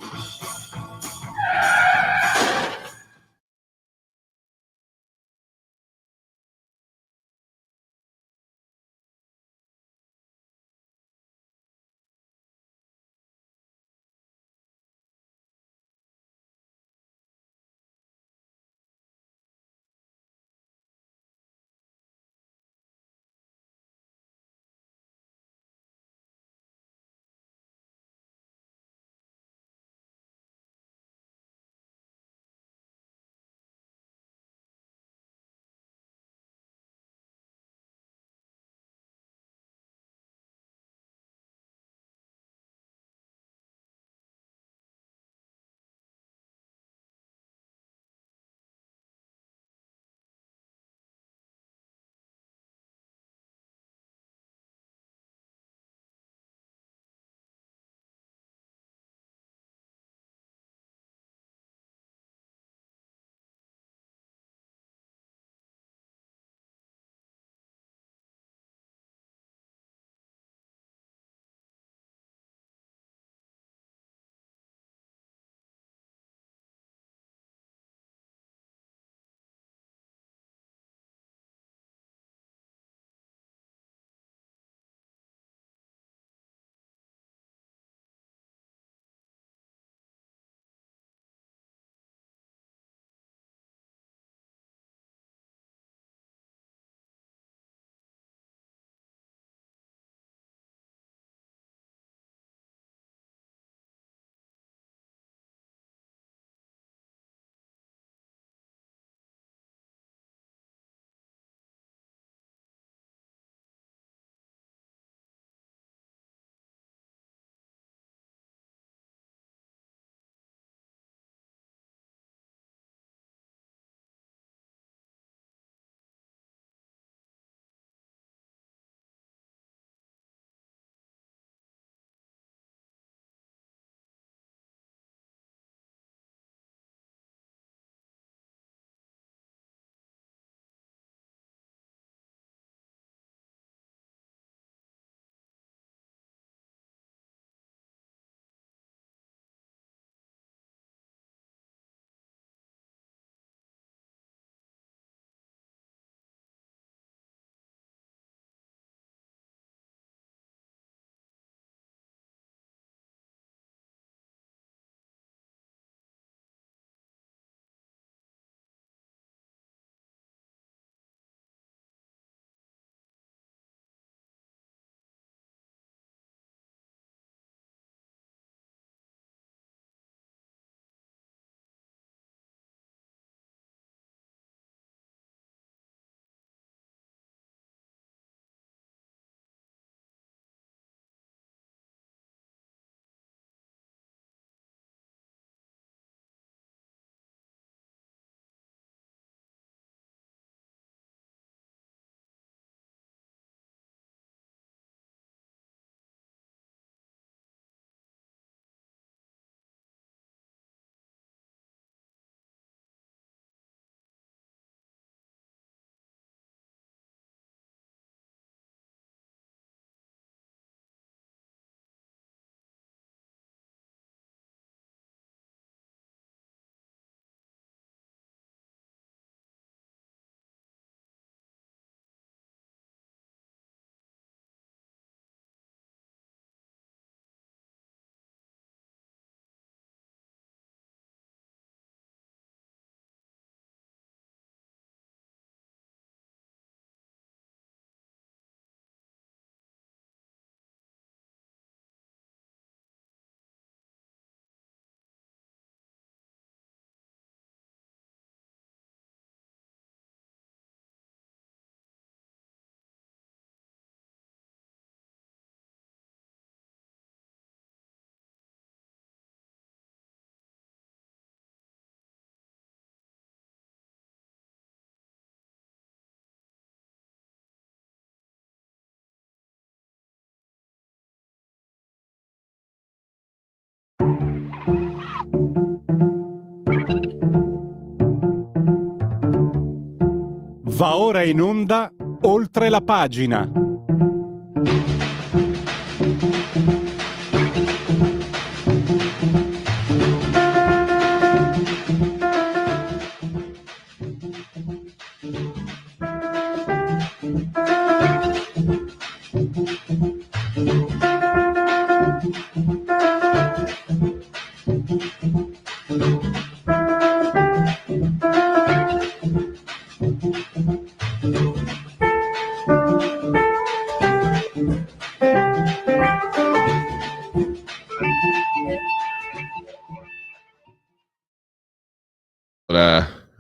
Va ora in onda Oltre la pagina.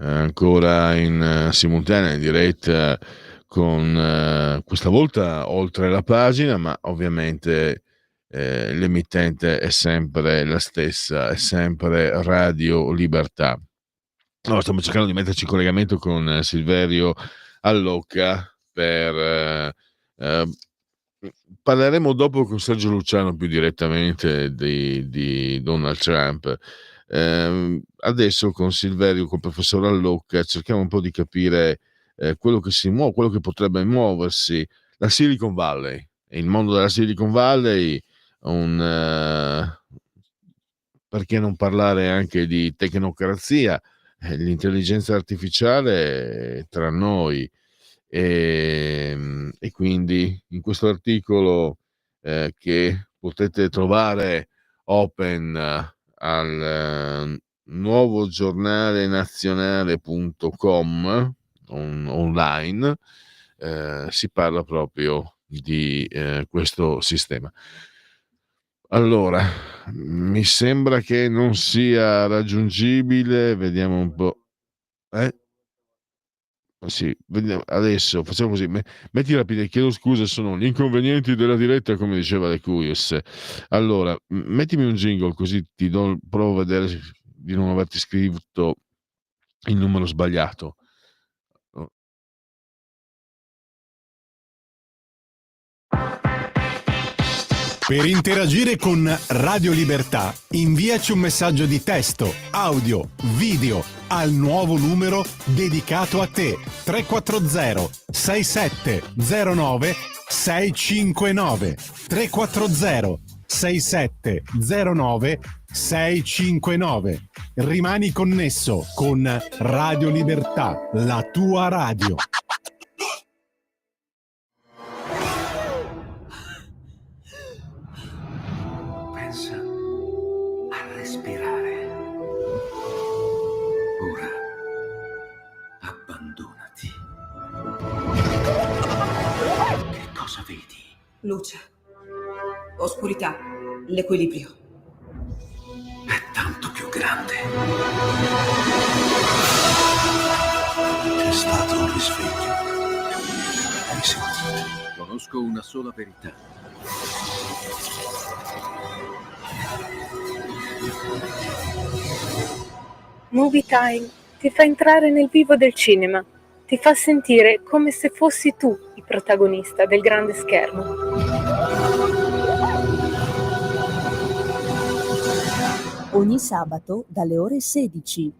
Ancora in simultanea, in diretta con questa volta Oltre la pagina, ma ovviamente l'emittente è sempre la stessa, è sempre Radio Libertà. Allora, stiamo cercando di metterci in collegamento con Silverio Allocca per parleremo dopo con Sergio Luciano più direttamente di Donald Trump. Adesso con Silverio, col professor Allocca, cerchiamo un po' di capire quello che si muove, quello che potrebbe muoversi. La Silicon Valley, il mondo della Silicon Valley, perché non parlare anche di tecnocrazia, l'intelligenza artificiale è tra noi. E quindi in questo articolo che potete trovare open al nuovo giornale nazionale.com online, si parla proprio di questo sistema. Allora, mi sembra che non sia raggiungibile, vediamo un po'. Sì, adesso facciamo così, metti rapide, chiedo scusa, sono gli inconvenienti della diretta, come diceva De Curious. Allora, mettimi un jingle così provo a vedere di non averti scritto il numero sbagliato. Per interagire con Radio Libertà, inviaci un messaggio di testo, audio, video al nuovo numero dedicato a te. 340 6709 659 340 6709 659. Rimani connesso con Radio Libertà, la tua radio. Pensa a respirare. Ora abbandonati. Che cosa vedi? Luce, oscurità, l'equilibrio. È tanto più grande. C'è stato un risveglio. Hai sentito? Conosco una sola verità. Movie Time ti fa entrare nel vivo del cinema, ti fa sentire come se fossi tu il protagonista del grande schermo. Ogni sabato dalle ore 16.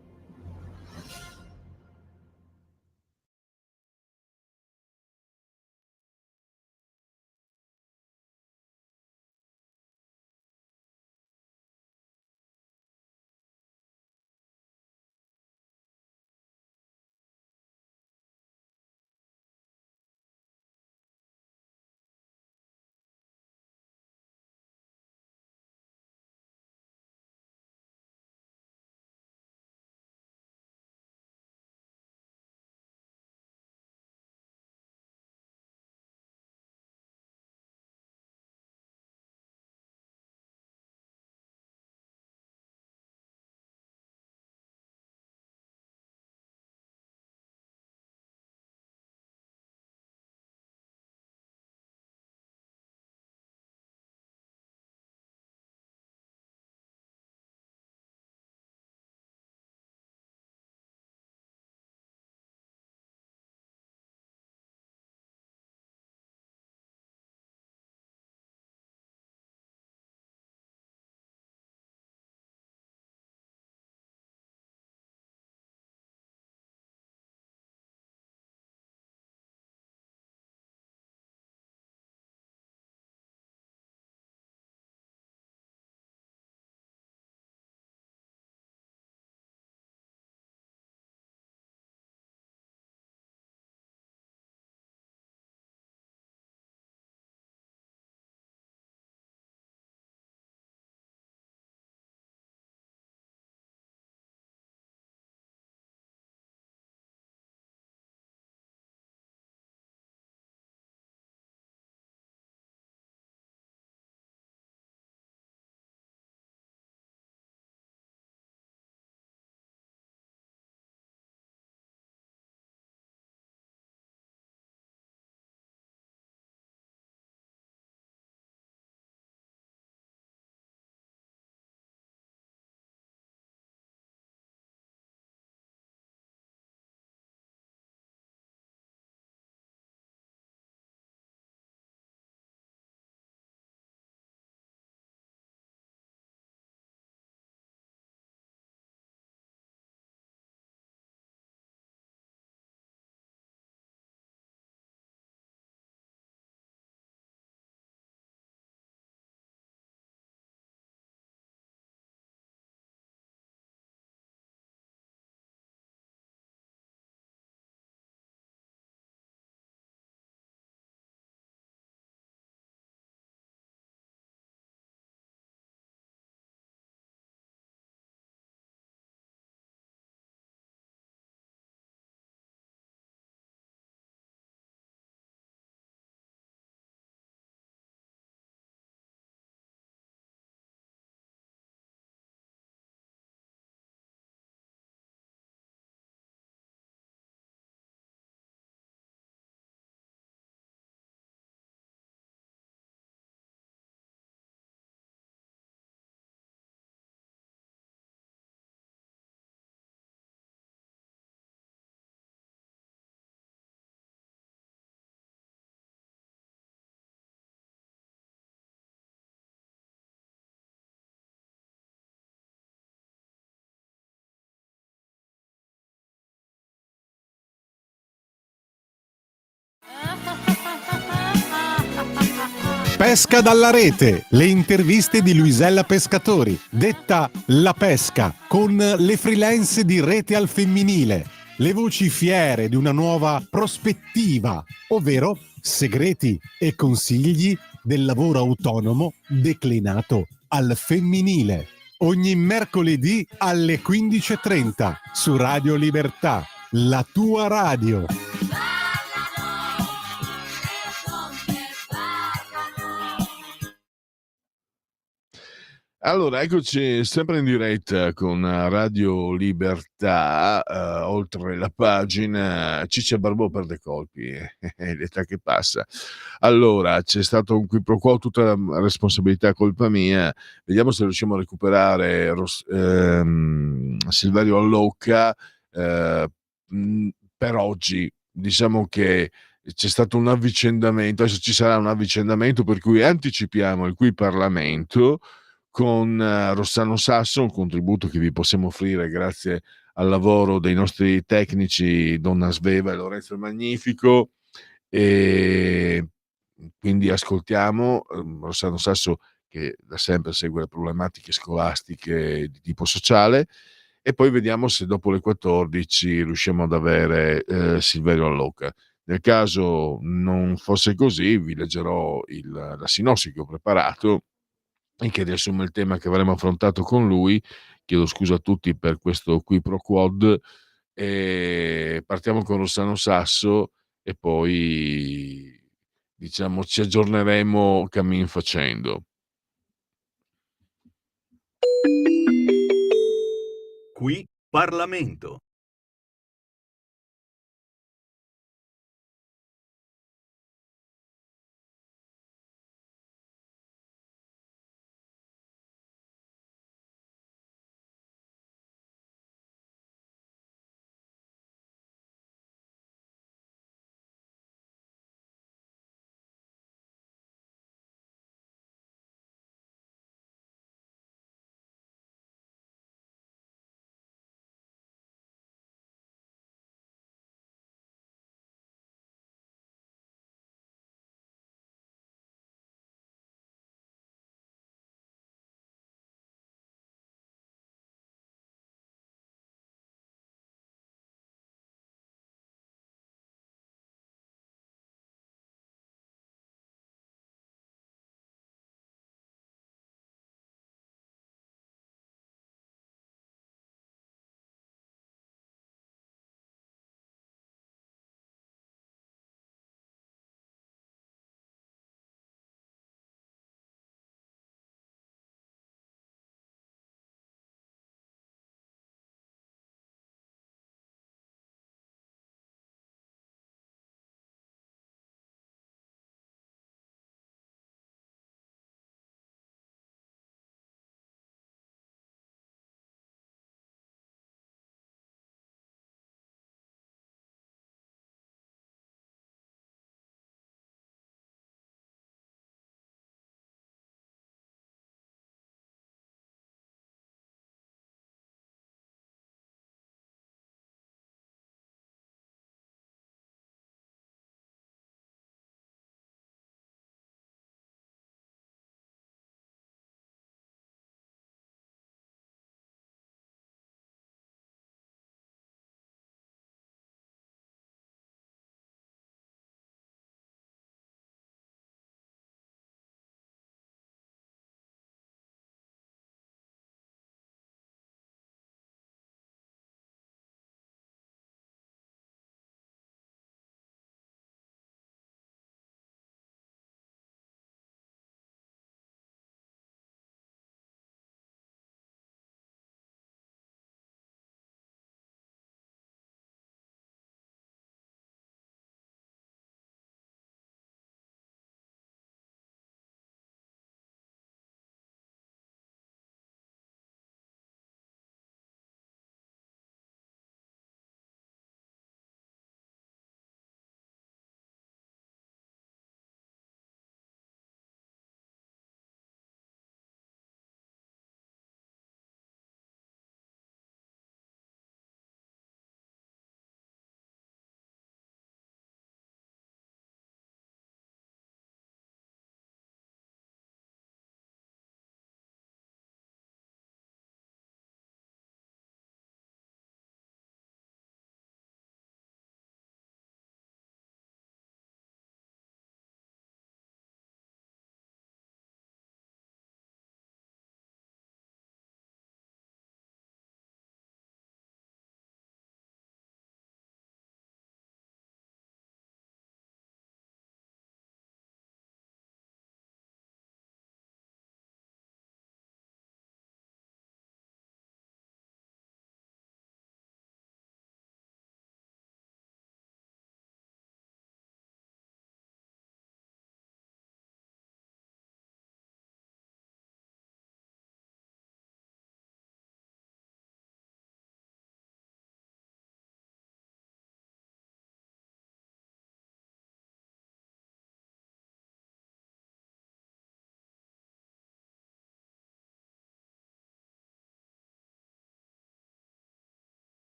Pesca dalla rete, le interviste di Luisella Pescatori, detta La Pesca, con le freelance di Rete al Femminile, le voci fiere di una nuova prospettiva, ovvero segreti e consigli del lavoro autonomo declinato al femminile. Ogni mercoledì alle 15:30 su Radio Libertà, la tua radio. Allora, eccoci sempre in diretta con Radio Libertà, oltre la pagina. Ciccia Barbò perde colpi, è l'età che passa. Allora, c'è stato un qui pro quo, tutta la responsabilità è colpa mia. Vediamo se riusciamo a recuperare Silverio Allocca per oggi. Diciamo che c'è stato un avvicendamento, adesso ci sarà un avvicendamento per cui anticipiamo il qui Parlamento con Rossano Sasso, un contributo che vi possiamo offrire grazie al lavoro dei nostri tecnici Donna Sveva e Lorenzo il Magnifico, e quindi ascoltiamo Rossano Sasso, che da sempre segue le problematiche scolastiche di tipo sociale, e poi vediamo se dopo le 14 riusciamo ad avere Silverio Allocca. Nel caso non fosse così, vi leggerò la sinossi che ho preparato e che riassume il tema che avremo affrontato con lui. Chiedo scusa a tutti per questo qui pro quod, e partiamo con Rossano Sasso e poi diciamo ci aggiorneremo cammin facendo. Qui Parlamento.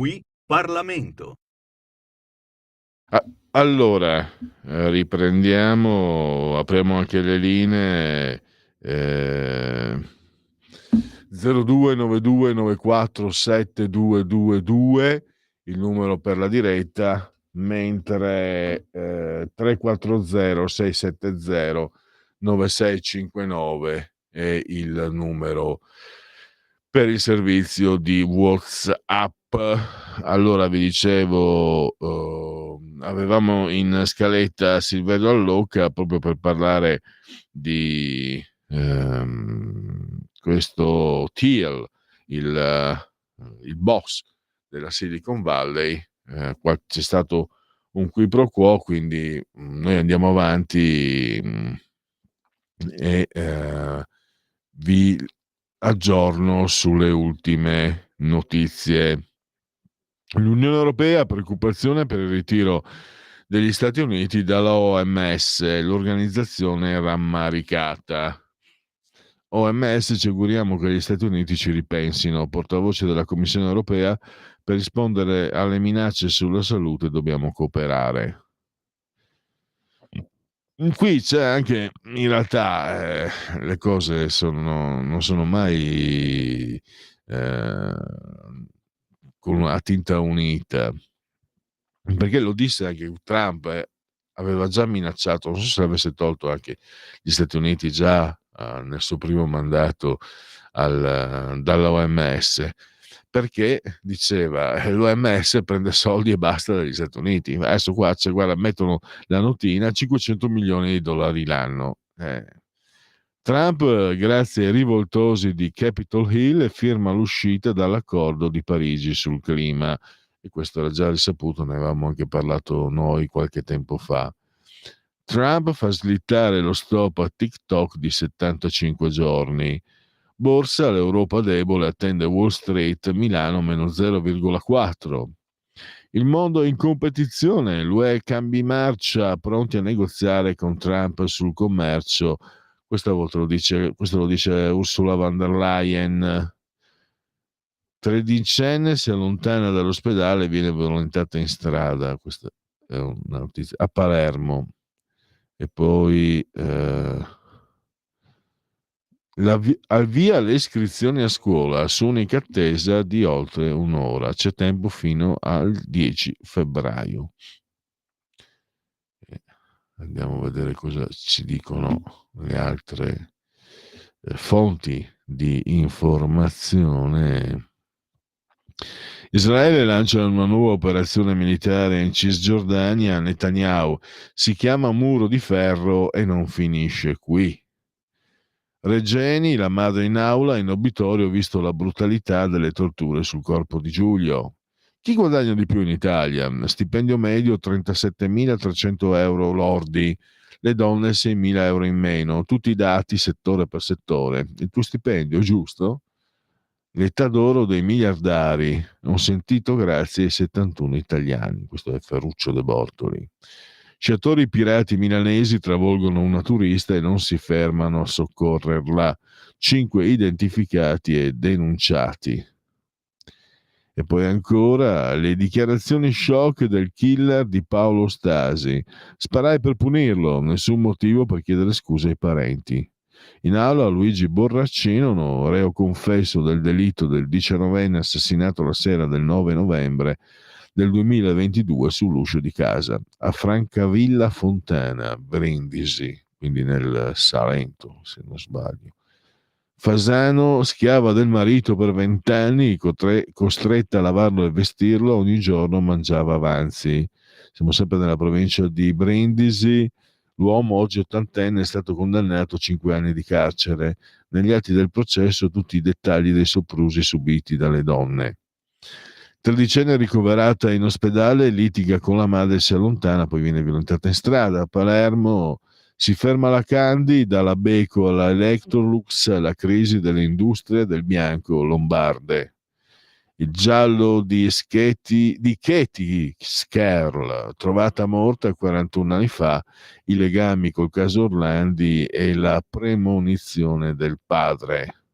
Qui Parlamento. Allora, riprendiamo, apriamo anche le linee 0292947222, il numero per la diretta, mentre 340 670 9659 è il numero per il servizio di WhatsApp. Allora vi dicevo, avevamo in scaletta Silverio Allocca proprio per parlare di questo Thiel, il boss della Silicon Valley. Qua c'è stato un qui pro quo, quindi noi andiamo avanti e vi aggiorno sulle ultime notizie. L'Unione Europea ha preoccupazione per il ritiro degli Stati Uniti dalla OMS, l'organizzazione rammaricata. OMS, ci auguriamo che gli Stati Uniti ci ripensino. Portavoce della Commissione Europea: per rispondere alle minacce sulla salute dobbiamo cooperare. Qui c'è anche, in realtà, le cose non sono mai a tinta unita, perché lo disse anche Trump, aveva già minacciato, non so se avesse tolto anche gli Stati Uniti già nel suo primo mandato dall'OMS, perché diceva l'OMS prende soldi e basta dagli Stati Uniti. Adesso qua guarda, mettono la notina, $500 milioni l'anno. Trump, grazie ai rivoltosi di Capitol Hill, firma l'uscita dall'accordo di Parigi sul clima, e questo era già risaputo, ne avevamo anche parlato noi qualche tempo fa. Trump fa slittare lo stop a TikTok di 75 giorni. Borsa, l'Europa debole, attende Wall Street, Milano meno 0,4. Il mondo in competizione, l'UE cambi marcia, pronti a negoziare con Trump sul commercio. Questa volta questo lo dice Ursula von der Leyen. Tredicenne si allontana dall'ospedale e viene violentata in strada. Questa è una notizia a Palermo. E poi al via le iscrizioni a scuola su unica attesa di oltre un'ora. C'è tempo fino al 10 febbraio. Andiamo a vedere cosa ci dicono le altre fonti di informazione. Israele lancia una nuova operazione militare in Cisgiordania. Netanyahu: si chiama muro di ferro e non finisce qui. Regeni, la madre in aula, in obitorio, visto la brutalità delle torture sul corpo di Giulio. Chi guadagna di più in Italia? Stipendio medio 37.300 euro lordi, le donne 6.000 euro in meno, tutti i dati settore per settore. Il tuo stipendio, giusto? L'età d'oro dei miliardari, un sentito grazie ai 71 italiani. Questo è Ferruccio De Bortoli. Sciatori pirati milanesi travolgono una turista e non si fermano a soccorrerla. 5 identificati e denunciati. E poi ancora le dichiarazioni shock del killer di Paolo Stasi. Sparai per punirlo, nessun motivo per chiedere scusa ai parenti. In aula Luigi Borraccino, reo confesso del delitto del 19enne assassinato la sera del 9 novembre del 2022 sull'uscio di casa a Francavilla Fontana, Brindisi, quindi nel Salento, se non sbaglio. Fasano, schiava del marito per 20 anni, costretta a lavarlo e vestirlo, ogni giorno mangiava avanzi. Siamo sempre nella provincia di Brindisi. L'uomo, oggi 80enne, è stato condannato a 5 anni di carcere. Negli atti del processo tutti i dettagli dei soprusi subiti dalle donne. Tredicenne ricoverata in ospedale, litiga con la madre e si allontana, poi viene violentata in strada. A Palermo si ferma la Candy, dalla Beko alla Electrolux, la crisi delle industrie del bianco lombarde. Il giallo di Katie Skerl, trovata morta 41 anni fa, i legami col caso Orlandi e la premonizione del padre.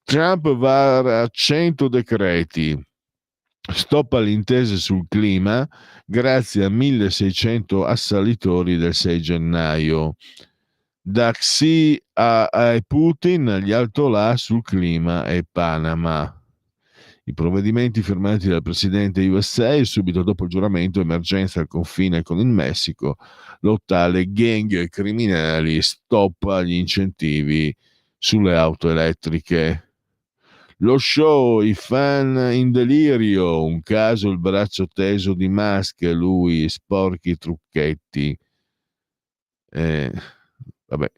Trump vara 100 decreti. Stop alle intese sul clima grazie a 1600 assalitori del 6 gennaio. Da Xi a Putin, gli altolà sul clima e Panama. I provvedimenti firmati dal presidente USA subito dopo il giuramento, emergenza al confine con il Messico, lotta alle gang criminali, stop agli incentivi sulle auto elettriche. Lo show, i fan in delirio, un caso il braccio teso di Musk, lui sporchi trucchetti. Vabbè,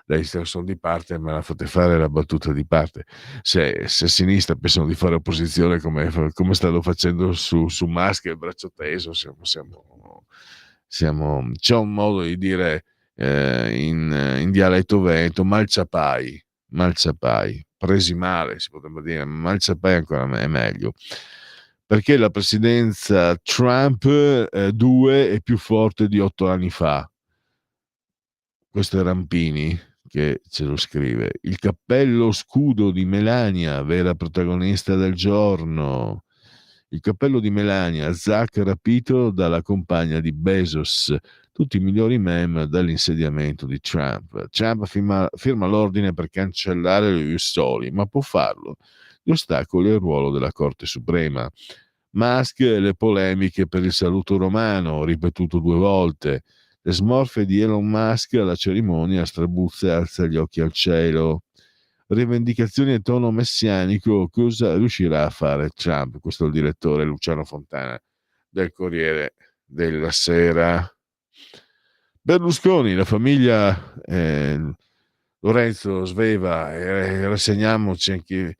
lei se sono di parte me la fate fare la battuta di parte. Se a sinistra pensano di fare opposizione come stanno facendo su Musk e il braccio teso, c'è un modo di dire in dialetto veneto, malciapai, presi male si potrebbe dire, malciapai ancora è meglio, perché la presidenza Trump 2 è più forte di 8 anni fa. Questo è Rampini che ce lo scrive. Il cappello scudo di Melania, vera protagonista del giorno. Il cappello di Melania, Zach rapito dalla compagna di Bezos. Tutti i migliori meme dall'insediamento di Trump. Trump firma l'ordine per cancellare gli Ussoli, ma può farlo. Gli ostacoli al ruolo della Corte Suprema. Musk e le polemiche per il saluto romano, ripetuto 2 volte. Le smorfie di Elon Musk alla cerimonia, Strabuzze alza gli occhi al cielo. Rivendicazioni a tono messianico, cosa riuscirà a fare Trump? Questo è il direttore Luciano Fontana del Corriere della Sera. Berlusconi, la famiglia Lorenzo Sveva, rassegniamoci anche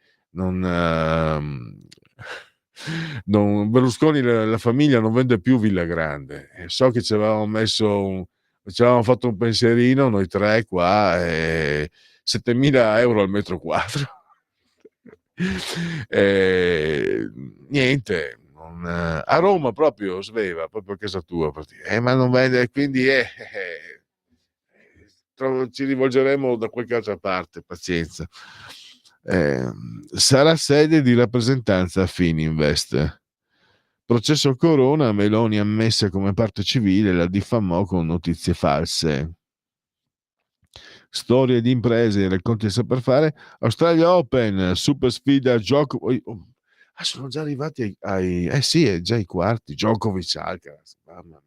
Berlusconi, la famiglia non vende più Villa Grande. So che ci avevamo fatto un pensierino noi 3 qua, 7.000 euro al metro quadro. Niente, a Roma proprio Sveva, proprio a casa tua, ma non vende, quindi ci rivolgeremo da qualche altra parte, pazienza. Sarà sede di rappresentanza a Fininvest. Processo Corona, Meloni ammessa come parte civile, la diffamò con notizie false. Storie di imprese, racconti di saper fare. Australia Open, super sfida gioco. Sono già arrivati sì, è già i quarti. Djokovic, Alcaraz, mamma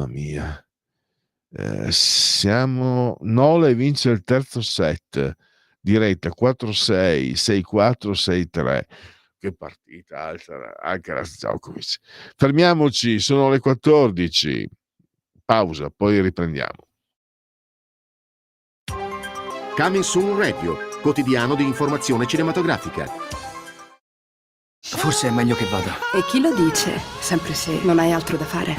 mia. Nole vince il terzo set, diretta 4-6, 6-4, 6-3. Che partita, Alcaraz, Djokovic. Fermiamoci, sono le 14. Pausa, poi riprendiamo. Coming Soon Radio, quotidiano di informazione cinematografica. Forse è meglio che vada. E chi lo dice? Sempre se non hai altro da fare.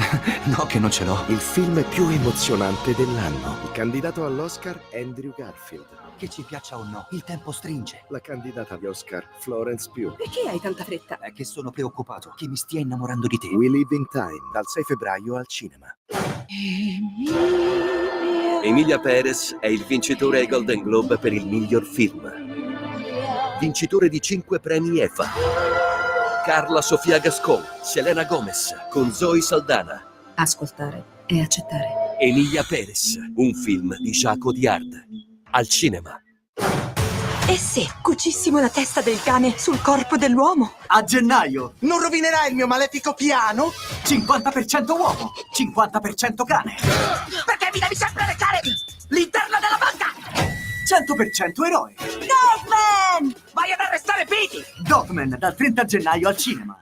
No, che non ce l'ho. Il film più emozionante dell'anno. Il candidato all'Oscar Andrew Garfield. Che ci piaccia o no, il tempo stringe. La candidata agli Oscar Florence Pugh. Perché hai tanta fretta? È che sono preoccupato che mi stia innamorando di te. We Live in Time, dal 6 febbraio al cinema. Emilia Perez è il vincitore ai Golden Globe per il miglior film. Vincitore di 5 premi EFA. Carla Sofia Gascon, Selena Gomez, con Zoe Saldana. Ascoltare e accettare. Emilia Perez, un film di Jaco Diard. Al cinema. E se cucissimo la testa del cane sul corpo dell'uomo? A gennaio non rovinerai il mio malefico piano? 50% uomo, 50% cane. Perché mi devi sempre recare l'interno della banca? 100% eroe. Dogman! Vai ad arrestare Pete! Dogman dal 30 gennaio al cinema.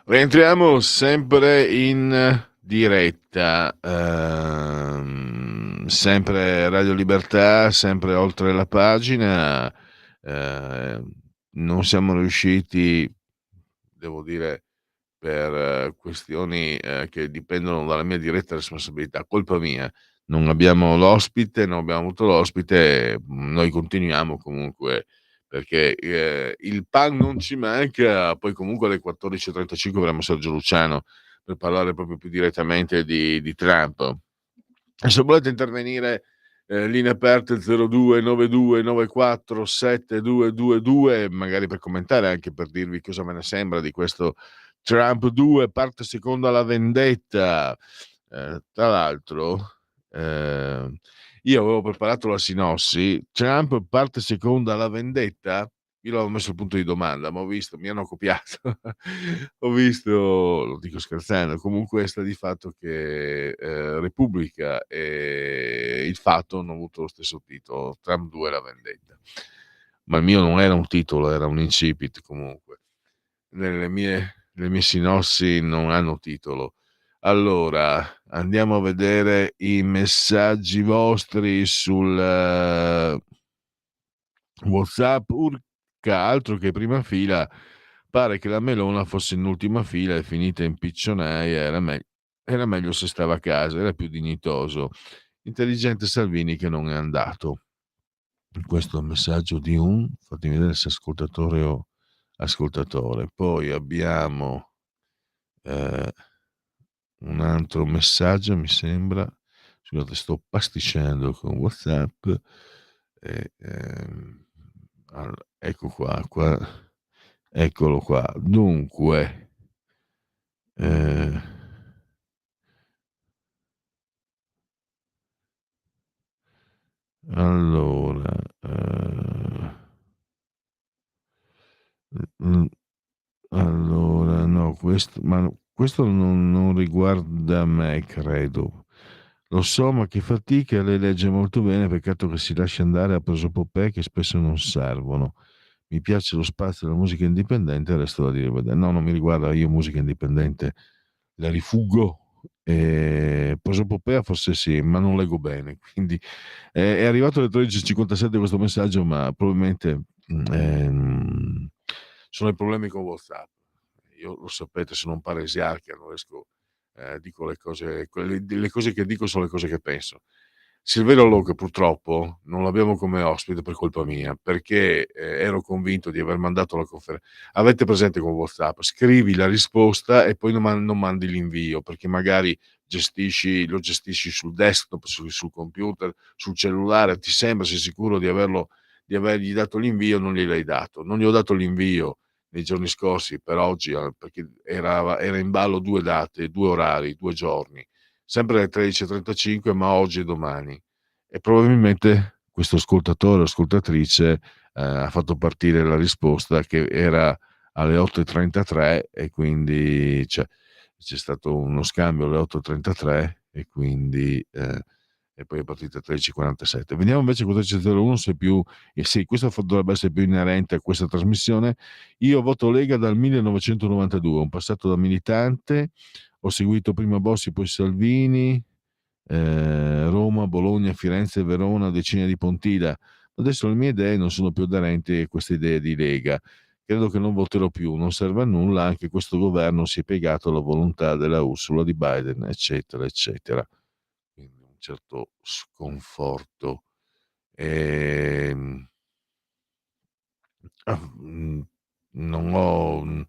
Rientriamo sempre in diretta, sempre Radio Libertà, sempre oltre la pagina. Non siamo riusciti, devo dire, per questioni che dipendono dalla mia diretta responsabilità, colpa mia. Non abbiamo avuto l'ospite, noi continuiamo comunque perché il pan non ci manca. Poi comunque alle 14.35 avremo Sergio Luciano per parlare proprio più direttamente di Trump. E se volete intervenire, linee aperte 0292947222, magari per commentare, anche per dirvi cosa me ne sembra di questo Trump 2, parte seconda la vendetta. Tra l'altro, io avevo preparato la sinossi, Trump parte seconda la vendetta, io l'avevo messo il punto di domanda, ma ho visto, mi hanno copiato, ho visto, lo dico scherzando, comunque sta di fatto che Repubblica e Il Fatto hanno avuto lo stesso titolo, Trump 2 la vendetta, ma il mio non era un titolo, era un incipit comunque. Le mie sinossi non hanno titolo. Allora, andiamo a vedere i messaggi vostri sul WhatsApp. Urca, altro che prima fila, pare che la Melona fosse in ultima fila e finita in piccionaia, era meglio se stava a casa, era più dignitoso. Intelligente Salvini che non è andato. Questo è un messaggio di fatemi vedere se ascoltatore o ascoltatore. Poi abbiamo un altro messaggio, mi sembra, scusate, sto pasticciando con WhatsApp. Ecco qua, eccolo qua. Dunque, allora, allora, no, questo non riguarda me, credo. Lo so, ma che fatica, lei legge molto bene, peccato che si lascia andare a prosopopee che spesso non servono. Mi piace lo spazio della musica indipendente, resto da dire. No, non mi riguarda, io musica indipendente la rifuggo. Prosopopea forse sì, ma non leggo bene. Quindi è arrivato alle 13.57 questo messaggio, ma probabilmente sono i problemi con WhatsApp. Io, lo sapete, sono un paresiarca, non riesco, dico le cose che dico sono le cose che penso. Silverio Longo purtroppo non l'abbiamo come ospite per colpa mia, perché ero convinto di aver mandato la conferenza. Avete presente con WhatsApp? Scrivi la risposta e poi non mandi l'invio, perché magari lo gestisci sul desktop, sul computer, sul cellulare, ti sembra, sei sicuro di avergli dato l'invio, non gliel'hai dato. Non gli ho dato l'invio nei giorni scorsi per oggi, perché era in ballo 2 date, 2 orari, 2 giorni, sempre alle 13.35, ma oggi e domani. E probabilmente questo ascoltatore o ascoltatrice ha fatto partire la risposta che era alle 8.33 e quindi c'è stato uno scambio alle 8.33 e quindi e poi è partita a 13.47. Vediamo invece cosa c'è 01, se più sì, questo dovrebbe essere più inerente a questa trasmissione. Io voto Lega dal 1992, un passato da militante, ho seguito prima Bossi, poi Salvini, Roma, Bologna, Firenze, Verona, decine di Pontida. Adesso le mie idee non sono più aderenti a queste idee di Lega. Credo che non voterò più, non serve a nulla, anche questo governo si è piegato alla volontà della Ursula di Biden, eccetera, eccetera. Quindi un certo sconforto. Non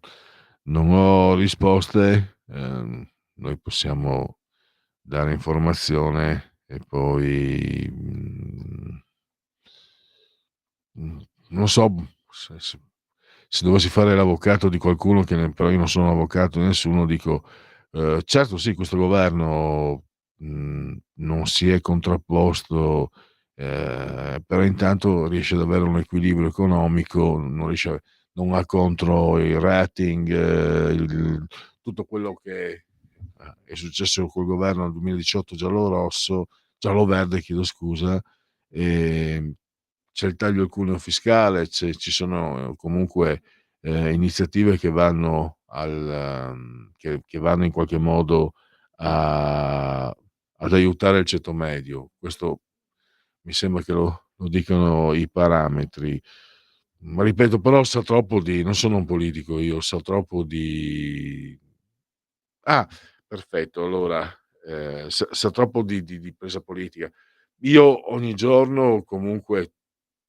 ho risposte, noi possiamo dare informazione e poi non so se dovessi fare l'avvocato di qualcuno, però io non sono avvocato di nessuno, dico certo sì, questo governo non si è contrapposto, però intanto riesce ad avere un equilibrio economico, non ha contro il rating, tutto quello che è successo col governo nel 2018 giallo-verde, chiedo scusa, c'è il taglio del cuneo fiscale, ci sono comunque iniziative che vanno che vanno in qualche modo ad aiutare il ceto medio. Questo mi sembra che lo dicano i parametri. Ma ripeto, però sa troppo di non sono un politico io, sa troppo di perfetto, allora, sa troppo di presa politica. Io ogni giorno, comunque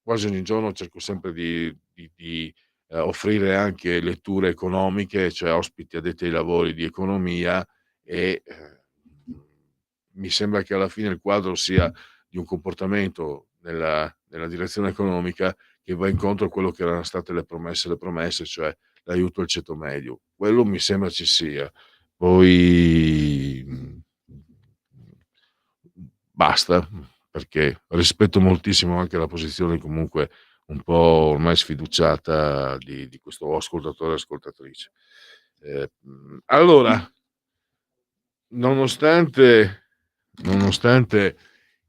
quasi ogni giorno, cerco sempre di offrire anche letture economiche, cioè ospiti addetti ai lavori di economia e, mi sembra che alla fine il quadro sia di un comportamento nella direzione economica che va incontro a quello che erano state le promesse, cioè l'aiuto al ceto medio. Quello mi sembra ci sia. Poi, basta, perché rispetto moltissimo anche la posizione comunque un po' ormai sfiduciata di questo ascoltatore e ascoltatrice. Allora, nonostante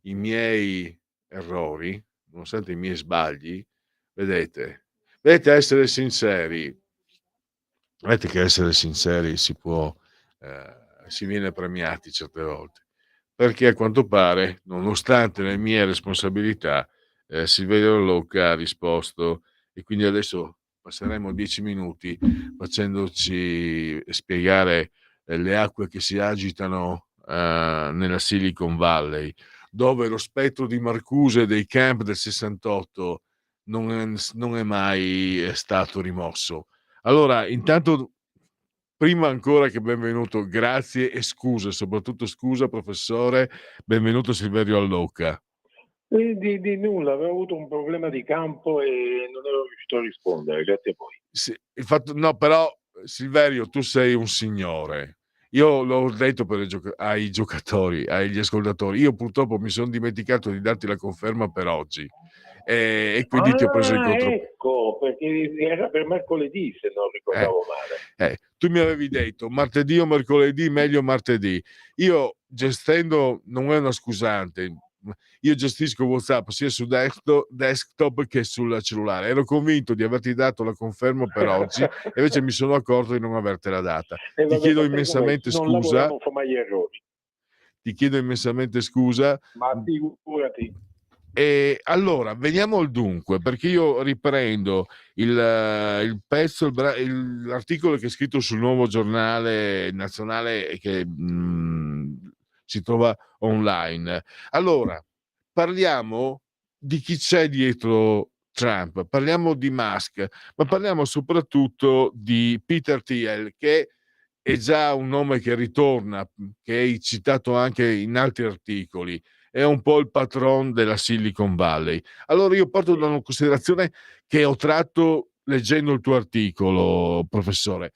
i miei errori, nonostante i miei sbagli, vedete essere sinceri, vedete che essere sinceri si viene premiati certe volte, perché a quanto pare, nonostante le mie responsabilità, Silverio Locca ha risposto e quindi adesso passeremo 10 minuti facendoci spiegare le acque che si agitano nella Silicon Valley, dove lo spettro di Marcuse dei camp del 68 non è mai stato rimosso. Allora, intanto, prima ancora che benvenuto, grazie e scusa, soprattutto scusa professore, benvenuto Silverio Allocca. Di nulla, avevo avuto un problema di campo e non ero riuscito a rispondere, grazie a voi. Sì, no, però Silverio, tu sei un signore. Io l'ho detto ai giocatori, agli ascoltatori, io purtroppo mi sono dimenticato di darti la conferma per oggi e quindi ti ho preso in contro. Ecco, perché era per mercoledì, se non ricordavo male. Tu mi avevi detto martedì o mercoledì, meglio martedì. Io gestendo, non è una scusante, io gestisco WhatsApp sia su desktop che sul cellulare. Ero convinto di averti dato la conferma per oggi, e invece mi sono accorto di non avertela data. Ti chiedo immensamente non scusa. lavoro, non fa mai errori. Ti chiedo immensamente scusa. Ma figurati. E allora veniamo al dunque, perché io riprendo il pezzo, l'articolo che è scritto sul Nuovo Giornale Nazionale e che si trova online. Allora, parliamo di chi c'è dietro Trump, parliamo di Musk, ma parliamo soprattutto di Peter Thiel, che è già un nome che ritorna, che hai citato anche in altri articoli. È un po' il patron della Silicon Valley. Allora io parto da una considerazione che ho tratto leggendo il tuo articolo, professore.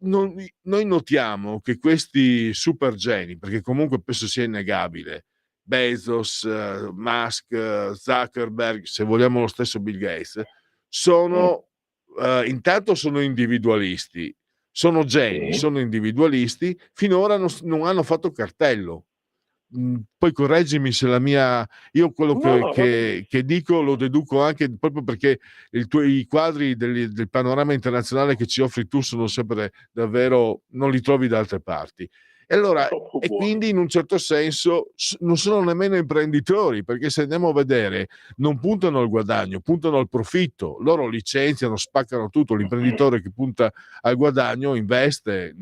Noi notiamo che questi super geni, perché comunque penso sia innegabile, Bezos, Musk, Zuckerberg, se vogliamo lo stesso Bill Gates, intanto sono individualisti, sono geni, sono individualisti, finora non hanno fatto cartello. Poi correggimi se la mia, io quello che dico lo deduco anche proprio perché i quadri del panorama internazionale che ci offri tu sono sempre davvero, non li trovi da altre parti. E allora, e quindi in un certo senso non sono nemmeno imprenditori, perché se andiamo a vedere non puntano al guadagno, puntano al profitto. Loro licenziano, spaccano tutto. L'imprenditore che punta al guadagno investe,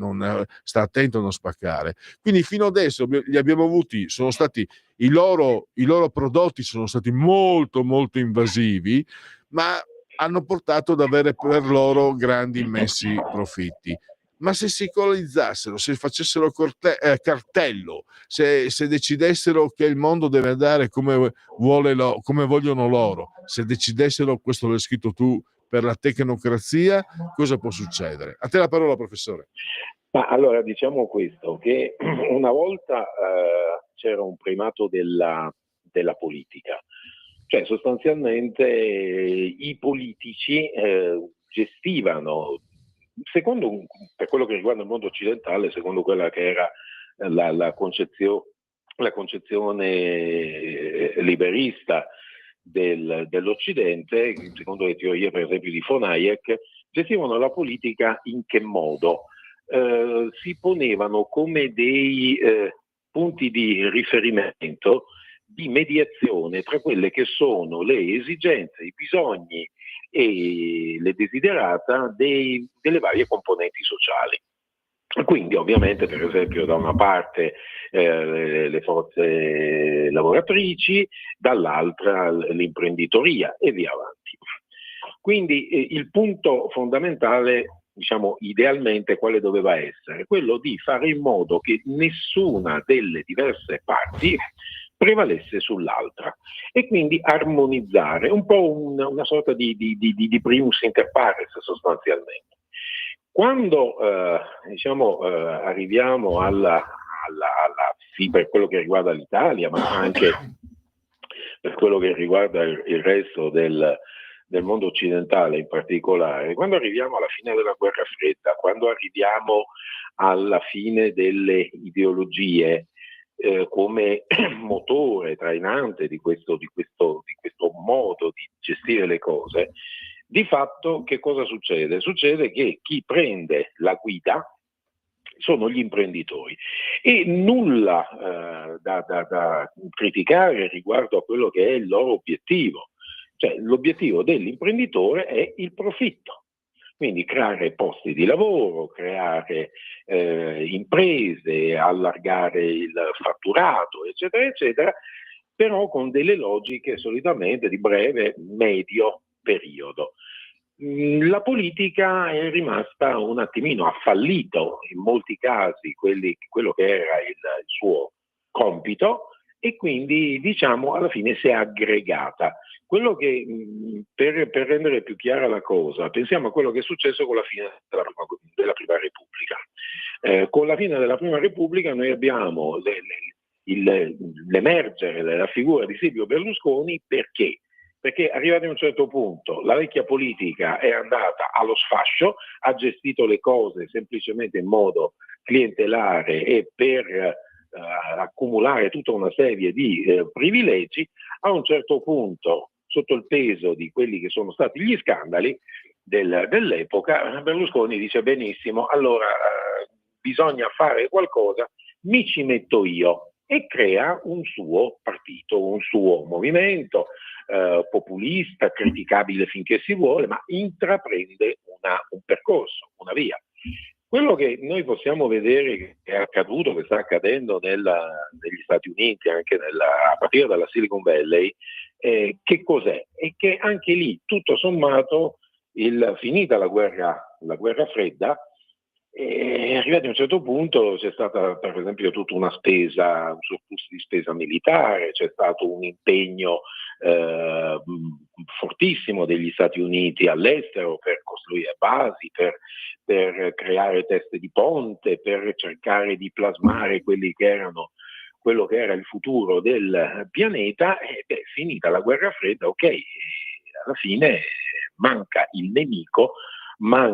sta attento a non spaccare. Quindi fino adesso li abbiamo avuti, sono stati i loro prodotti sono stati molto molto invasivi, ma hanno portato ad avere per loro grandi immensi profitti. Ma se si equalizzassero, se facessero cartello, se decidessero che il mondo deve andare come vogliono loro, se decidessero, questo l'hai scritto tu, per la tecnocrazia, cosa può succedere? A te la parola, professore. Ma allora diciamo questo, che una volta c'era un primato della politica, cioè sostanzialmente i politici gestivano, per quello che riguarda il mondo occidentale, secondo quella che era la concezione liberista dell'Occidente, secondo le teorie per esempio di von Hayek, gestivano la politica in che modo? Si ponevano come dei punti di riferimento, di mediazione tra quelle che sono le esigenze, i bisogni e le desiderata delle varie componenti sociali. Quindi ovviamente, per esempio, da una parte le forze lavoratrici, dall'altra l'imprenditoria e via avanti. Quindi il punto fondamentale, diciamo, idealmente quale doveva essere? Quello di fare in modo che nessuna delle diverse parti prevalesse sull'altra e quindi armonizzare un po' una sorta di primus inter pares sostanzialmente. Quando arriviamo per quello che riguarda l'Italia, ma anche per quello che riguarda il resto del mondo occidentale in particolare, quando arriviamo alla fine della guerra fredda, quando arriviamo alla fine delle ideologie come motore trainante di questo modo di gestire le cose, di fatto che cosa succede? Succede che chi prende la guida sono gli imprenditori e nulla da criticare riguardo a quello che è il loro obiettivo. Cioè, l'obiettivo dell'imprenditore è il profitto, quindi creare posti di lavoro, creare imprese, allargare il fatturato, eccetera, eccetera, però con delle logiche solitamente di breve, medio periodo. La politica è rimasta un attimino, ha fallito in molti casi quello che era il suo compito e quindi, diciamo, alla fine si è aggregata. Quello che, per rendere più chiara la cosa, pensiamo a quello che è successo con la fine della Prima Repubblica. Con la fine della Prima Repubblica noi abbiamo l'emergere della figura di Silvio Berlusconi. Perché? Perché arrivati a un certo punto la vecchia politica è andata allo sfascio, ha gestito le cose semplicemente in modo clientelare e per accumulare tutta una serie di privilegi. A un certo punto, sotto il peso di quelli che sono stati gli scandali dell'epoca, Berlusconi dice: benissimo, allora bisogna fare qualcosa, mi ci metto io, e crea un suo partito, un suo movimento populista, criticabile finché si vuole, ma intraprende un percorso, una via. Quello che noi possiamo vedere che è accaduto, che sta accadendo negli Stati Uniti, anche a partire dalla Silicon Valley, che cos'è? È che anche lì, tutto sommato, finita la guerra fredda, arrivati a un certo punto c'è stata, per esempio, tutta una spesa, un surplus di spesa militare, c'è stato un impegno fortissimo degli Stati Uniti all'estero per costruire basi, per creare teste di ponte, per cercare di plasmare quello che era il futuro del pianeta. E finita la guerra fredda, ok, alla fine manca il nemico,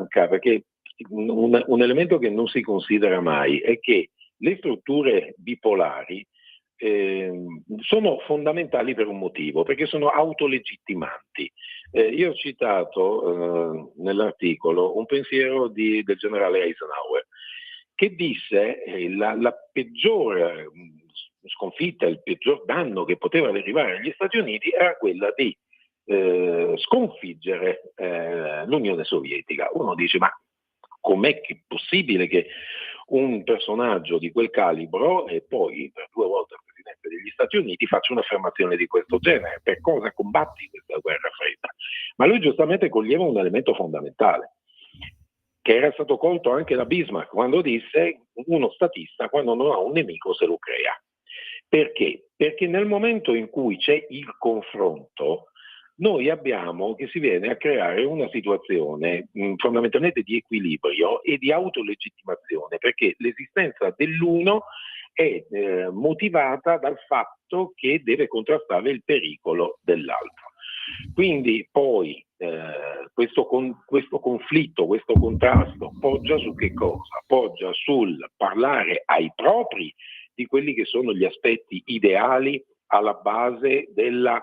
perché un elemento che non si considera mai è che le strutture bipolari sono fondamentali per un motivo, perché sono autolegittimanti. Io ho citato nell'articolo un pensiero del generale Eisenhower, che disse la peggiore sconfitta, il peggior danno che poteva derivare agli Stati Uniti era quella di sconfiggere l'Unione Sovietica. Uno dice: ma com'è che possibile che un personaggio di quel calibro, e poi per 2 volte il Presidente degli Stati Uniti, faccia un'affermazione di questo genere? Per cosa combatti questa guerra fredda? Ma lui giustamente coglieva un elemento fondamentale, che era stato colto anche da Bismarck quando disse: uno statista, quando non ha un nemico, se lo crea. Perché? Perché nel momento in cui c'è il confronto, noi abbiamo che si viene a creare una situazione fondamentalmente di equilibrio e di autolegittimazione, perché l'esistenza dell'uno è motivata dal fatto che deve contrastare il pericolo dell'altro. Quindi poi questo conflitto, questo contrasto poggia su che cosa? Poggia sul parlare ai propri di quelli che sono gli aspetti ideali alla base della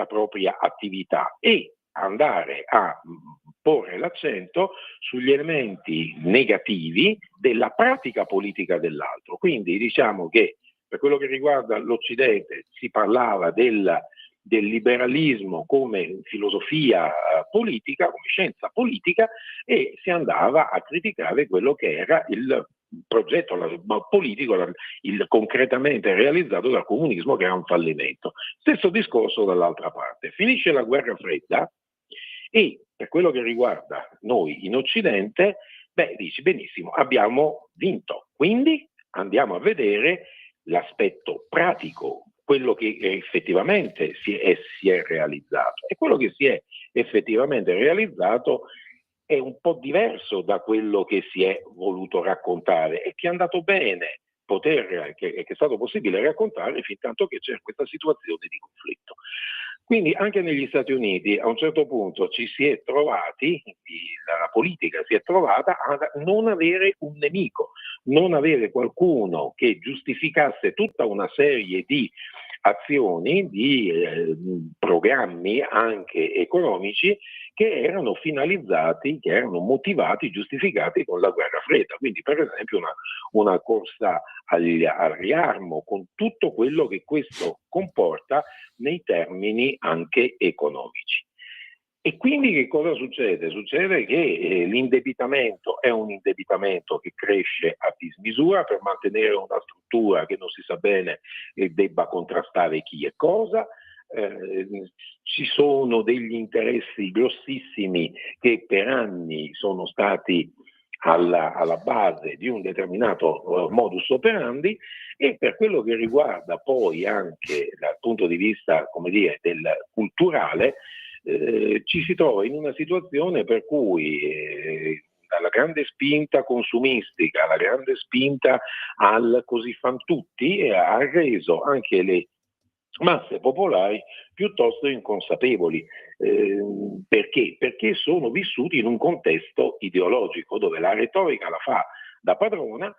propria attività, e andare a porre l'accento sugli elementi negativi della pratica politica dell'altro. Quindi diciamo che per quello che riguarda l'Occidente si parlava del liberalismo come filosofia politica, come scienza politica, e si andava a criticare quello che era il progetto politico concretamente realizzato dal comunismo, che era un fallimento. Stesso discorso dall'altra parte. Finisce la guerra fredda e per quello che riguarda noi in Occidente, dici benissimo, abbiamo vinto, quindi andiamo a vedere l'aspetto pratico, quello che effettivamente si è realizzato. E quello che si è effettivamente realizzato è un po' diverso da quello che si è voluto raccontare e che è andato bene che è stato possibile raccontare fin tanto che c'è questa situazione di conflitto. Quindi anche negli Stati Uniti a un certo punto ci si è trovati, la politica si è trovata a non avere un nemico, non avere qualcuno che giustificasse tutta una serie di azioni, di programmi anche economici che erano finalizzati, che erano motivati, giustificati con la guerra fredda. Quindi per esempio una corsa al riarmo, con tutto quello che questo comporta nei termini anche economici. E quindi che cosa succede? Succede che l'indebitamento è un indebitamento che cresce a dismisura per mantenere una struttura che non si sa bene e debba contrastare chi e cosa. Ci sono degli interessi grossissimi che per anni sono stati alla base di un determinato modus operandi, e per quello che riguarda poi anche dal punto di vista, come dire, del culturale, ci si trova in una situazione per cui dalla grande spinta consumistica, alla grande spinta al così fan tutti, ha reso anche le masse popolari piuttosto inconsapevoli. Perché? Perché sono vissuti in un contesto ideologico dove la retorica la fa da padrona,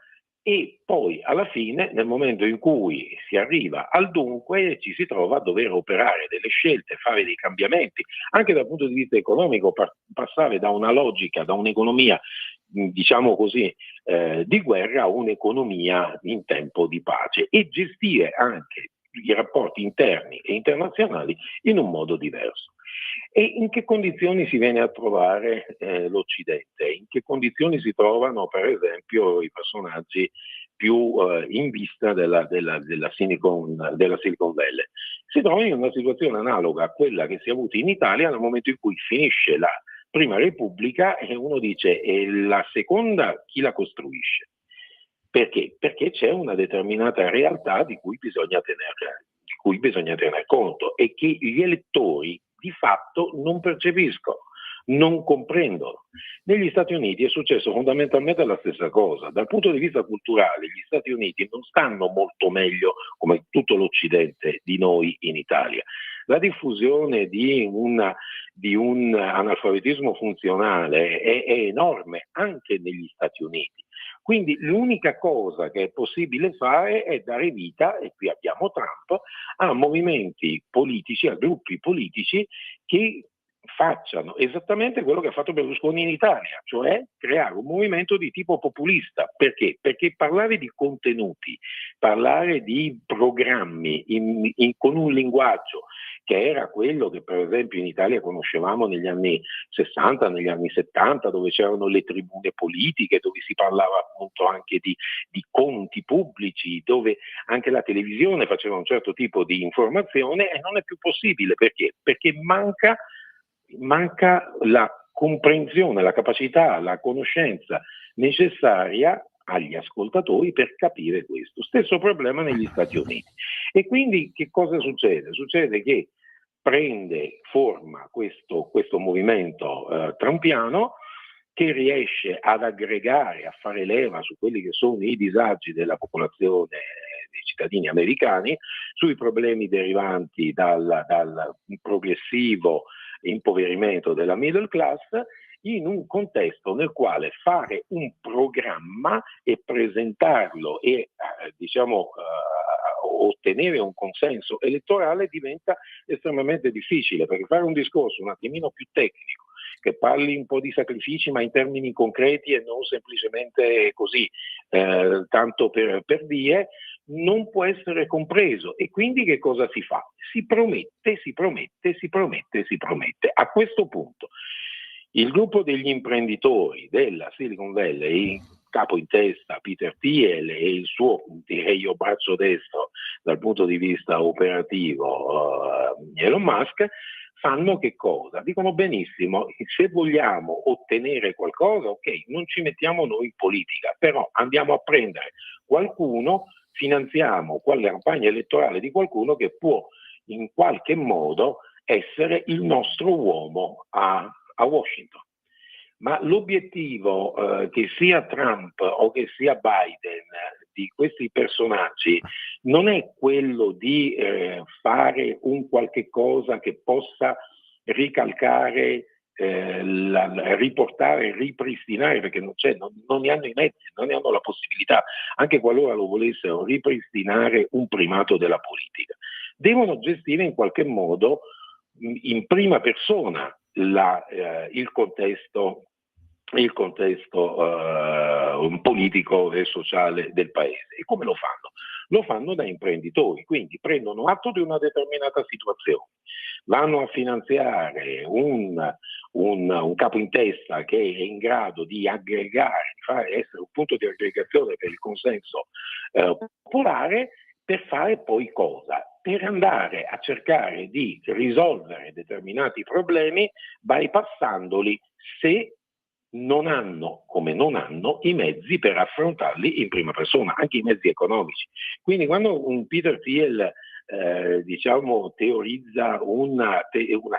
e poi alla fine, nel momento in cui si arriva al dunque, ci si trova a dover operare delle scelte, fare dei cambiamenti, anche dal punto di vista economico, passare da una logica, da un'economia diciamo così, di guerra a un'economia in tempo di pace, e gestire anche i rapporti interni e internazionali in un modo diverso. E in che condizioni si viene a trovare l'Occidente? In che condizioni si trovano, per esempio, i personaggi più in vista della Silicon Valley? Si trovano in una situazione analoga a quella che si è avuta in Italia nel momento in cui finisce la Prima Repubblica e uno dice: e la seconda chi la costruisce? Perché? Perché c'è una determinata realtà di cui bisogna tener conto, e che gli elettori di fatto non percepiscono, non comprendono. Negli Stati Uniti è successo fondamentalmente la stessa cosa. Dal punto di vista culturale gli Stati Uniti non stanno molto meglio, come tutto l'Occidente, di noi in Italia. La diffusione di un analfabetismo funzionale è enorme anche negli Stati Uniti. Quindi l'unica cosa che è possibile fare è dare vita, e qui abbiamo Trump, a movimenti politici, a gruppi politici che facciano esattamente quello che ha fatto Berlusconi in Italia, cioè creare un movimento di tipo populista. Perché? Perché parlare di contenuti, parlare di programmi con un linguaggio che era quello che per esempio in Italia conoscevamo negli anni 60, negli anni 70, dove c'erano le tribune politiche, dove si parlava appunto anche di conti pubblici, dove anche la televisione faceva un certo tipo di informazione, e non è più possibile. Perché? Perché manca la comprensione, la capacità, la conoscenza necessaria agli ascoltatori per capire questo. Stesso problema negli Stati Uniti. E quindi che cosa succede? Succede che prende forma questo movimento trumpiano, che riesce ad aggregare, a fare leva su quelli che sono i disagi della popolazione, dei cittadini americani, sui problemi derivanti dal progressivo impoverimento della middle class, in un contesto nel quale fare un programma e presentarlo e ottenere un consenso elettorale diventa estremamente difficile, perché fare un discorso un attimino più tecnico che parli un po' di sacrifici ma in termini concreti e non semplicemente così, tanto per dire, non può essere compreso. E quindi che cosa si fa? Si promette. A questo punto il gruppo degli imprenditori della Silicon Valley, capo in testa Peter Thiel e il suo, direi io, braccio destro dal punto di vista operativo, Elon Musk, fanno che cosa? Dicono benissimo, se vogliamo ottenere qualcosa, ok, non ci mettiamo noi in politica, però andiamo a prendere qualcuno, finanziamo quella campagna elettorale di qualcuno che può in qualche modo essere il nostro uomo a Washington. Ma l'obiettivo che sia Trump o che sia Biden di questi personaggi non è quello di fare un qualche cosa che possa ricalcare, riportare, ripristinare, perché non ne hanno i mezzi, non ne hanno la possibilità, anche qualora lo volessero, ripristinare un primato della politica. Devono gestire in qualche modo in prima persona il contesto politico e sociale del paese. E come lo fanno? Lo fanno da imprenditori, quindi prendono atto di una determinata situazione, vanno a finanziare un capo in testa che è in grado di aggregare, di essere un punto di aggregazione per il consenso popolare, per fare poi cosa? Per andare a cercare di risolvere determinati problemi bypassandoli, se non hanno, come non hanno, i mezzi per affrontarli in prima persona, anche i mezzi economici. Quindi quando un Peter Thiel teorizza una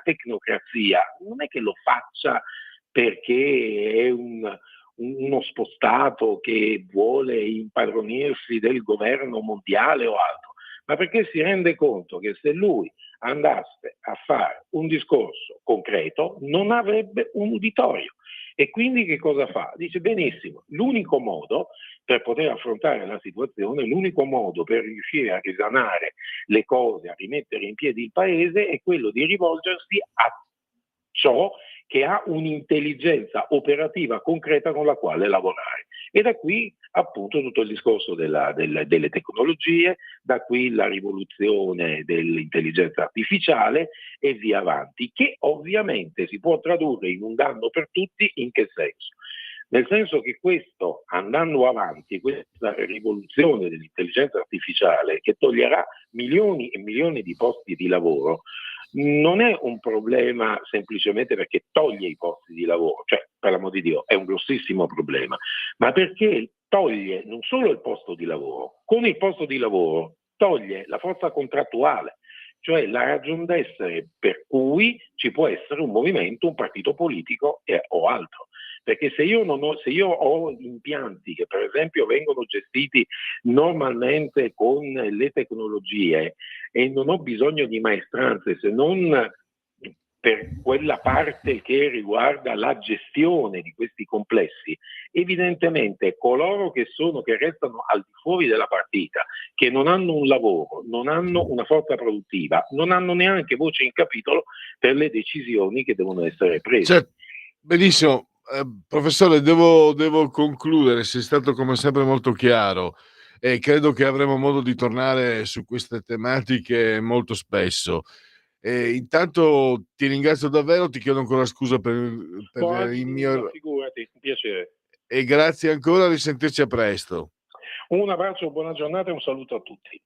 tecnocrazia, non è che lo faccia perché è uno spostato che vuole impadronirsi del governo mondiale o altro, ma perché si rende conto che se lui andasse a fare un discorso concreto non avrebbe un uditorio. E quindi che cosa fa? Dice benissimo, l'unico modo per poter affrontare la situazione, l'unico modo per riuscire a risanare le cose, a rimettere in piedi il paese, è quello di rivolgersi a ciò che ha un'intelligenza operativa concreta con la quale lavorare. E da qui appunto tutto il discorso delle tecnologie, da qui la rivoluzione dell'intelligenza artificiale e via avanti, che ovviamente si può tradurre in un danno per tutti. In che senso? Nel senso che questo, andando avanti, questa rivoluzione dell'intelligenza artificiale che toglierà milioni e milioni di posti di lavoro, non è un problema semplicemente perché toglie i posti di lavoro, cioè per l'amor di Dio è un grossissimo problema, ma perché toglie non solo il posto di lavoro, con il posto di lavoro toglie la forza contrattuale, cioè la ragion d'essere per cui ci può essere un movimento, un partito politico o altro. Perché se io ho impianti che per esempio vengono gestiti normalmente con le tecnologie e non ho bisogno di maestranze se non per quella parte che riguarda la gestione di questi complessi, evidentemente coloro che restano al di fuori della partita, che non hanno un lavoro, non hanno una forza produttiva, non hanno neanche voce in capitolo per le decisioni che devono essere prese. Benissimo. Professore, devo concludere, sei stato come sempre molto chiaro e credo che avremo modo di tornare su queste tematiche molto spesso. Intanto ti ringrazio davvero, ti chiedo ancora scusa per il mio... Figurati, un piacere. E grazie ancora, a risentirci a presto. Un abbraccio, buona giornata e un saluto a tutti.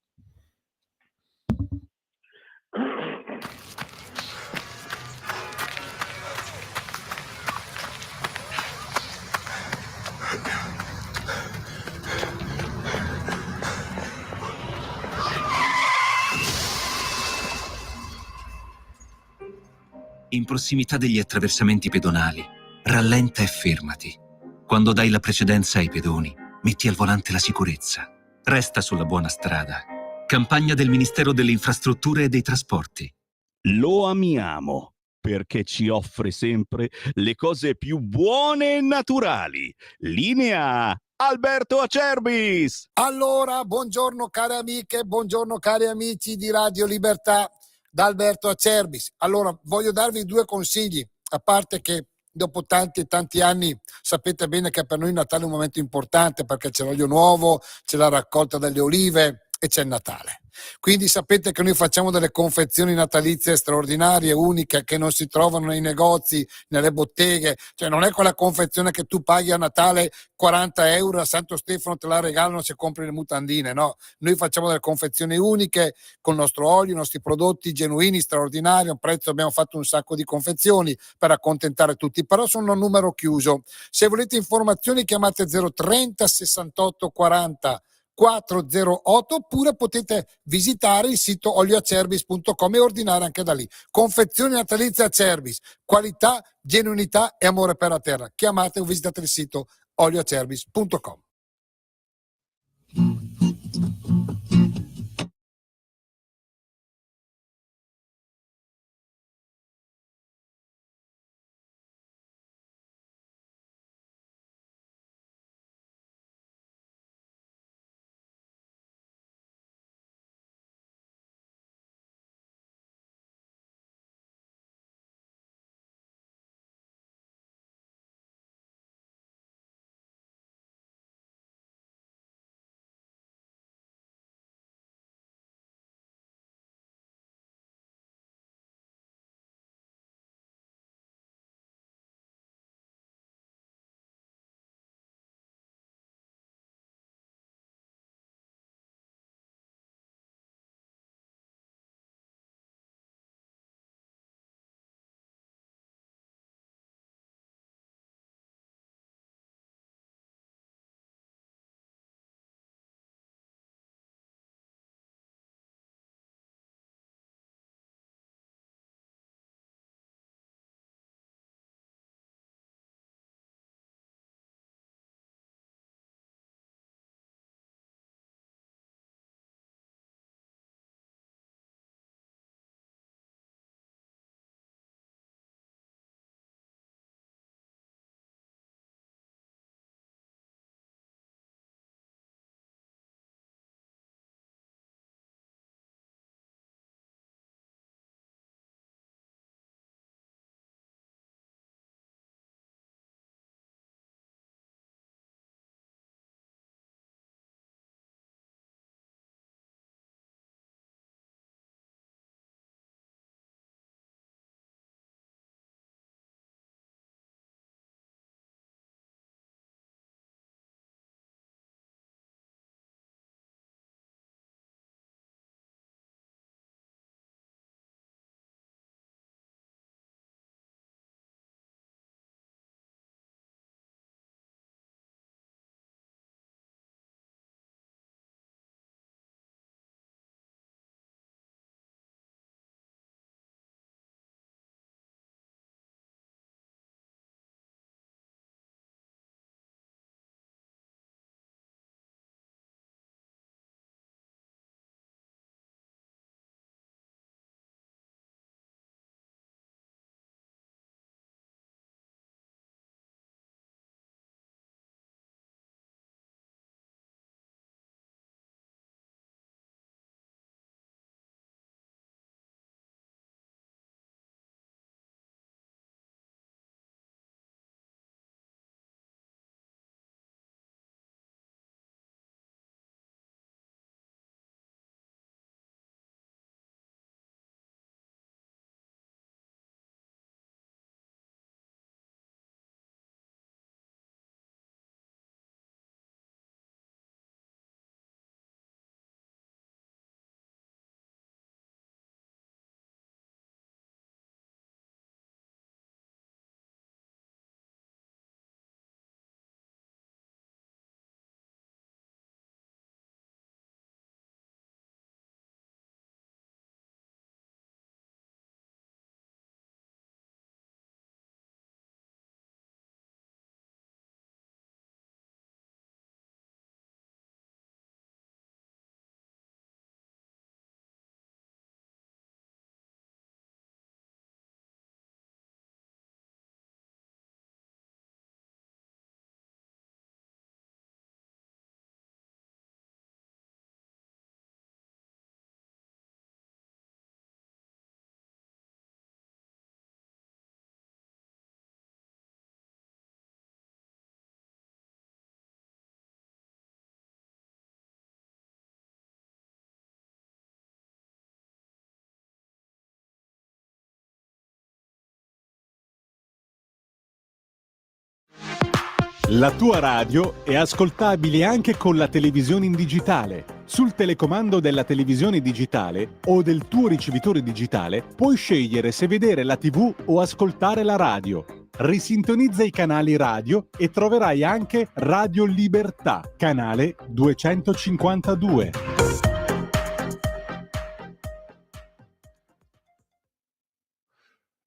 In prossimità degli attraversamenti pedonali, rallenta e fermati. Quando dai la precedenza ai pedoni, metti al volante la sicurezza. Resta sulla buona strada. Campagna del Ministero delle Infrastrutture e dei Trasporti. Lo amiamo perché ci offre sempre le cose più buone e naturali. Linea Alberto Acerbis. Allora, buongiorno cari amiche, buongiorno cari amici di Radio Libertà, da Alberto Acerbis. Allora, voglio darvi due consigli, a parte che dopo tanti e tanti anni sapete bene che per noi il Natale è un momento importante perché c'è l'olio nuovo, c'è la raccolta delle olive e c'è il Natale. Quindi sapete che noi facciamo delle confezioni natalizie straordinarie, uniche, che non si trovano nei negozi, nelle botteghe, cioè non è quella confezione che tu paghi a Natale 40 euro, a Santo Stefano te la regalano se compri le mutandine, no, noi facciamo delle confezioni uniche con il nostro olio, i nostri prodotti genuini, straordinari, a un prezzo, abbiamo fatto un sacco di confezioni per accontentare tutti, però sono un numero chiuso. Se volete informazioni chiamate 030 68 40 408 oppure potete visitare il sito olioacerbis.com e ordinare anche da lì. Confezioni natalizie Acerbis, qualità, genuinità e amore per la terra. Chiamate o visitate il sito olioacerbis.com. La tua radio è ascoltabile anche con la televisione in digitale. Sul telecomando della televisione digitale o del tuo ricevitore digitale puoi scegliere se vedere la TV o ascoltare la radio. Risintonizza i canali radio e troverai anche Radio Libertà, canale 252.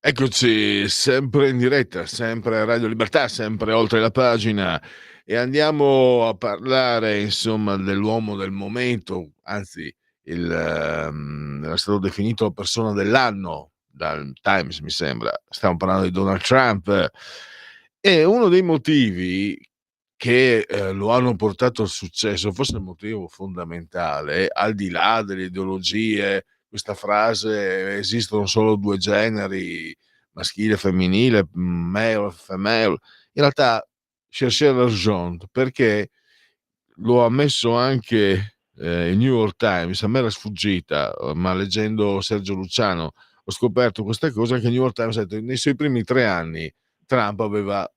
Eccoci, sempre in diretta, sempre a Radio Libertà, sempre oltre la pagina, e andiamo a parlare, insomma, dell'uomo del momento, anzi, era stato definito persona dell'anno dal Times, mi sembra. Stiamo parlando di Donald Trump, e uno dei motivi che lo hanno portato al successo, forse il motivo fondamentale, al di là delle ideologie, questa frase esistono solo due generi, maschile e femminile, male e female, in realtà cherchez l'argent, perché lo ha ammesso anche il New York Times. A me era sfuggita, ma leggendo Sergio Luciano ho scoperto questa cosa, che il New York Times ha detto che nei suoi primi 3 anni Trump aveva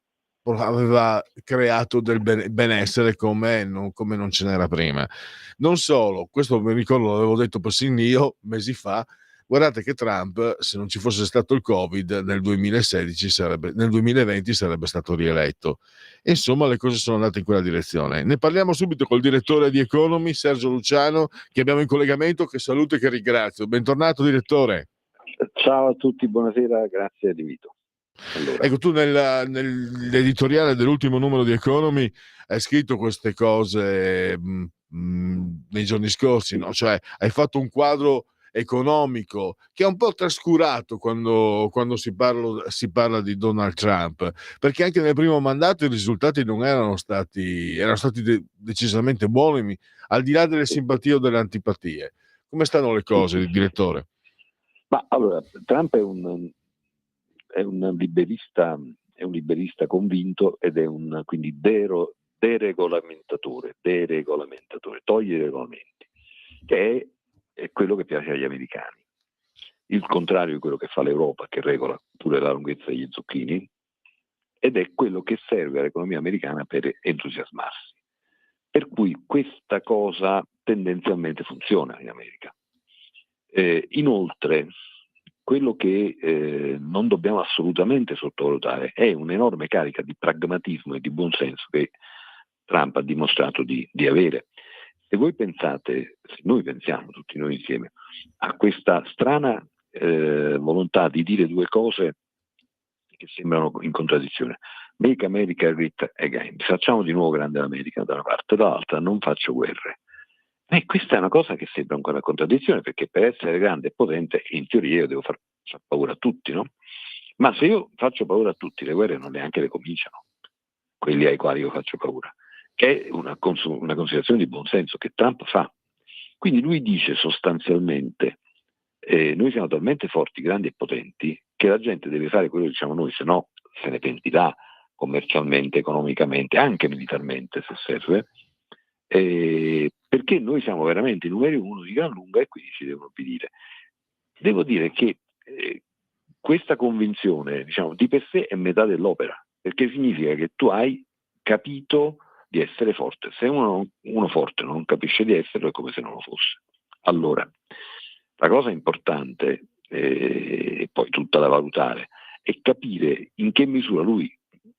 creato del benessere come non ce n'era prima. Non solo, questo mi ricordo, l'avevo detto persino io mesi fa. Guardate che Trump, se non ci fosse stato il Covid, nel 2020 sarebbe stato rieletto. E insomma, le cose sono andate in quella direzione. Ne parliamo subito col direttore di Economy, Sergio Luciano, che abbiamo in collegamento, che saluto e che ringrazio. Bentornato, direttore. Ciao a tutti, buonasera, grazie all'invito. Allora. Ecco, tu nell'editoriale dell'ultimo numero di Economy hai scritto queste cose nei giorni scorsi, no? Cioè hai fatto un quadro economico che è un po' trascurato quando si parla di Donald Trump, perché anche nel primo mandato i risultati non erano stati decisamente buoni, al di là delle simpatie o delle antipatie. Come stanno le cose, direttore? Ma allora, Trump è un liberista convinto ed è quindi deregolamentatore, toglie i regolamenti, che è quello che piace agli americani. Il contrario di quello che fa l'Europa, che regola pure la lunghezza degli zucchini, ed è quello che serve all'economia americana per entusiasmarsi. Per cui questa cosa tendenzialmente funziona in America. Inoltre, quello che non dobbiamo assolutamente sottovalutare è un'enorme carica di pragmatismo e di buonsenso che Trump ha dimostrato di avere. Se voi pensate, se noi pensiamo tutti noi insieme, a questa strana volontà di dire due cose che sembrano in contraddizione: Make America Great Again, facciamo di nuovo grande l'America da una parte, dall'altra non faccio guerre. E questa è una cosa che sembra ancora una contraddizione, perché per essere grande e potente in teoria io devo far paura a tutti, no? Ma se io faccio paura a tutti, le guerre non neanche le cominciano, quelli ai quali io faccio paura, che è una considerazione di buonsenso che Trump fa. Quindi lui dice sostanzialmente noi siamo talmente forti, grandi e potenti che la gente deve fare quello che diciamo noi, se no se ne pentirà commercialmente, economicamente, anche militarmente se serve, perché noi siamo veramente i numeri uno di gran lunga e quindi ci devono obbedire. Devo dire che questa convinzione, diciamo, di per sé è metà dell'opera, perché significa che tu hai capito di essere forte. Se uno forte non capisce di esserlo, è come se non lo fosse. Allora, la cosa importante, e poi tutta da valutare, è capire in che misura lui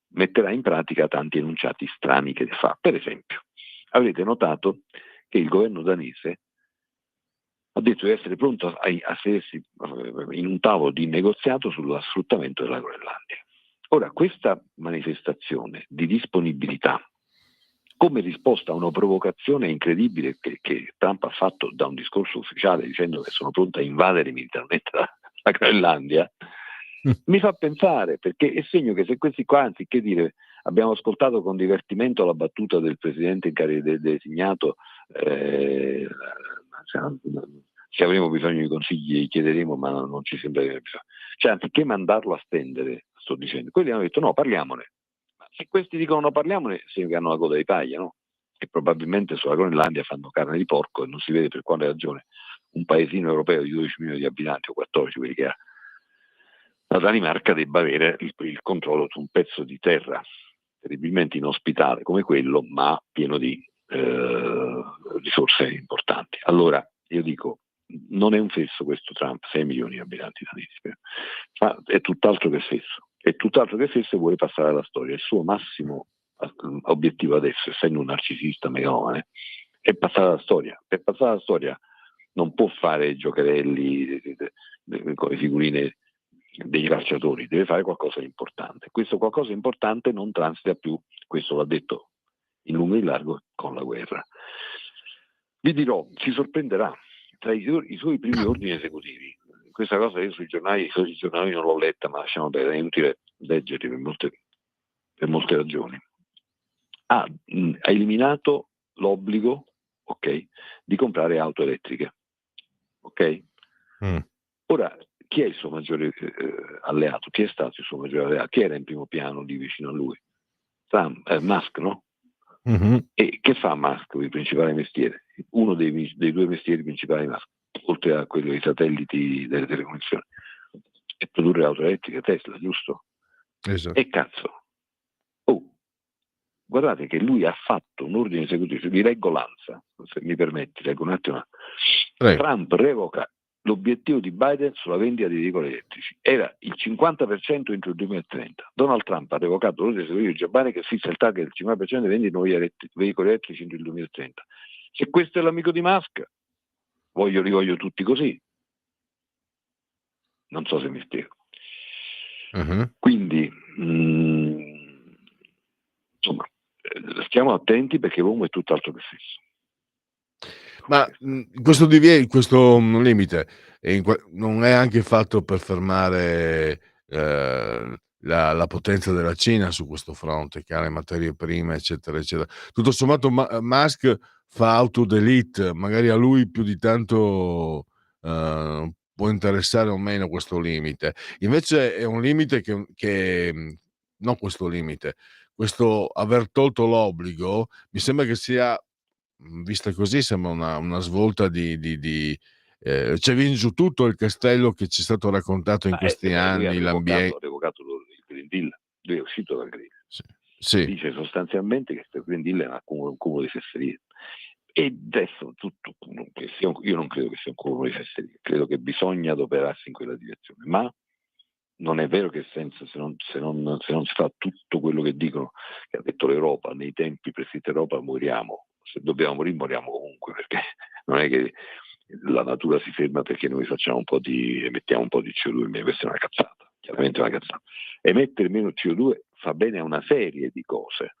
metterà in pratica tanti enunciati strani che fa. Per esempio, avrete notato che il governo danese ha detto di essere pronto a sedersi in un tavolo di negoziato sullo sfruttamento della Groenlandia. Ora, questa manifestazione di disponibilità, come risposta a una provocazione incredibile che Trump ha fatto da un discorso ufficiale dicendo che sono pronto a invadere militarmente la Groenlandia, mi fa pensare, perché è segno che se questi qua, anziché dire abbiamo ascoltato con divertimento la battuta del presidente designato, se avremo bisogno di consigli chiederemo, ma non ci sembra che bisogno. Cioè, anziché mandarlo a stendere, sto dicendo, quelli hanno detto no, parliamone. Ma se questi dicono no, parliamone, significa che hanno la coda di paglia, no? E probabilmente sulla Groenlandia fanno carne di porco e non si vede per quale ragione un paesino europeo di 12 milioni di abitanti o 14, quelli che ha la Danimarca, debba avere il controllo su un pezzo di terra terribilmente inospitale come quello, ma pieno di risorse importanti. Allora, io dico, non è un fesso questo Trump, 6 milioni di abitanti ma è tutt'altro che fesso. È tutt'altro che fesso e vuole passare alla storia. Il suo massimo obiettivo adesso, essendo un narcisista megalomane, è passare alla storia. Per passare alla storia non può fare giocherelli con le figurine dei calciatori, deve fare qualcosa di importante. Questo qualcosa di importante non transita più, questo l'ha detto in lungo e in largo, con la guerra. Vi dirò, si sorprenderà tra i suoi primi ordini esecutivi. Questa cosa io sui giornali non l'ho letta, ma lasciamo perdere, è inutile leggerli per molte ragioni. Ha eliminato l'obbligo, ok, di comprare auto elettriche. Ok? Ora, chi è il suo maggiore alleato? Chi è stato il suo maggiore alleato? Chi era in primo piano lì vicino a lui? Musk, no? E che fa Musk, il principale mestiere? Uno dei due mestieri principali di Musk, oltre a quello dei satelliti delle telecomunicazioni, è produrre auto elettriche, Tesla, giusto? Esatto. E cazzo, guardate che lui ha fatto un ordine esecutivo, vi leggo l'ANSA, se mi permetti, leggo un attimo. Prego. Trump revoca l'obiettivo di Biden sulla vendita di veicoli elettrici. Era il 50% entro il 2030. Donald Trump ha revocato l'ordine esecutivo di Joe Biden che fissa il target del 50% di vendita di nuovi veicoli elettrici entro il 2030. Se questo è l'amico di Musk, li voglio tutti così. Non so se mi spiego. Quindi, insomma, stiamo attenti perché l'uomo è tutt'altro che fesso. Ma questo limite non è anche fatto per fermare la potenza della Cina su questo fronte, che ha le materie prime, eccetera, eccetera. Tutto sommato Musk fa auto d'élite, magari a lui più di tanto può interessare o meno questo limite. Invece è un limite che non questo limite, questo aver tolto l'obbligo, mi sembra che sia, vista così, sembra una svolta cioè viene giù tutto il castello che ci è stato raccontato in questi anni, Lui ha l'ambiente. revocato il Green Deal, lui è uscito dal Green Deal. Sì. Dice sostanzialmente che questo Green Deal è un cumulo di fesserie. E adesso io non credo che sia un cumulo di fesserie, credo che bisogna adoperarsi in quella direzione, ma non è vero che senza, se non si fa tutto quello che dicono, che ha detto l'Europa, nei tempi prescritti Europa moriamo. Se dobbiamo morire, moriamo comunque, perché non è che la natura si ferma perché noi emettiamo un po' di CO2, questa è una cazzata, chiaramente una cazzata. Emettere meno CO2 fa bene a una serie di cose,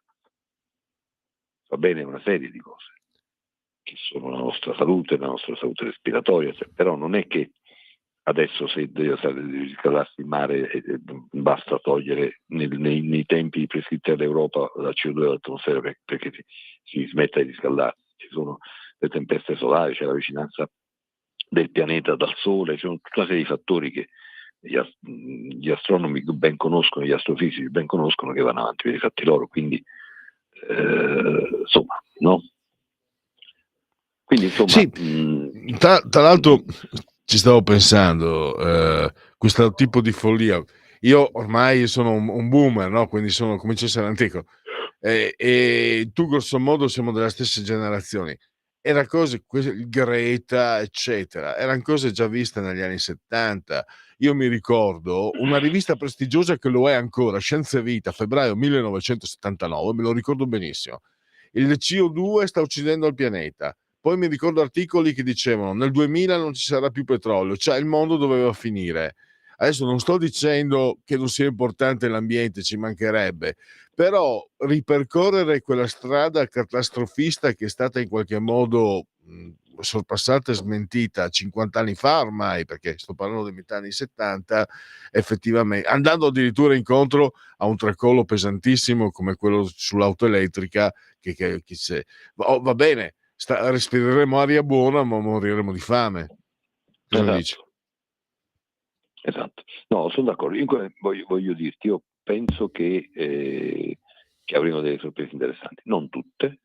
che sono la nostra salute respiratoria, però non è che adesso se deve riscaldarsi in mare basta togliere nei tempi prescritti all'Europa la CO2 dall'atmosfera perché si smetta di riscaldarsi. Ci sono le tempeste solari, c'è la vicinanza del pianeta dal Sole, ci sono tutta una serie di fattori che gli astronomi ben conoscono, gli astrofisici ben conoscono, che vanno avanti per i fatti loro, quindi insomma, no? Quindi insomma... Sì, tra l'altro ci stavo pensando, questo tipo di follia. Io ormai sono un boomer, no? Quindi comincio a essere antico. E tu grosso modo siamo della stessa generazione. Era Greta, eccetera, erano cose già viste negli anni 70. Io mi ricordo una rivista prestigiosa che lo è ancora, Scienza e Vita, febbraio 1979, me lo ricordo benissimo. Il CO2 sta uccidendo il pianeta. Poi mi ricordo articoli che dicevano nel 2000 non ci sarà più petrolio, cioè il mondo doveva finire. Adesso non sto dicendo che non sia importante l'ambiente, ci mancherebbe, però ripercorrere quella strada catastrofista che è stata in qualche modo sorpassata e smentita 50 anni fa ormai, perché sto parlando dei metà anni 70, effettivamente, andando addirittura incontro a un tracollo pesantissimo come quello sull'auto elettrica, che c'è. Va bene, respireremo aria buona, ma moriremo di fame. Cosa esatto. dici? Esatto, no, sono d'accordo. Io voglio dirti, io penso che avremo delle sorprese interessanti, non tutte,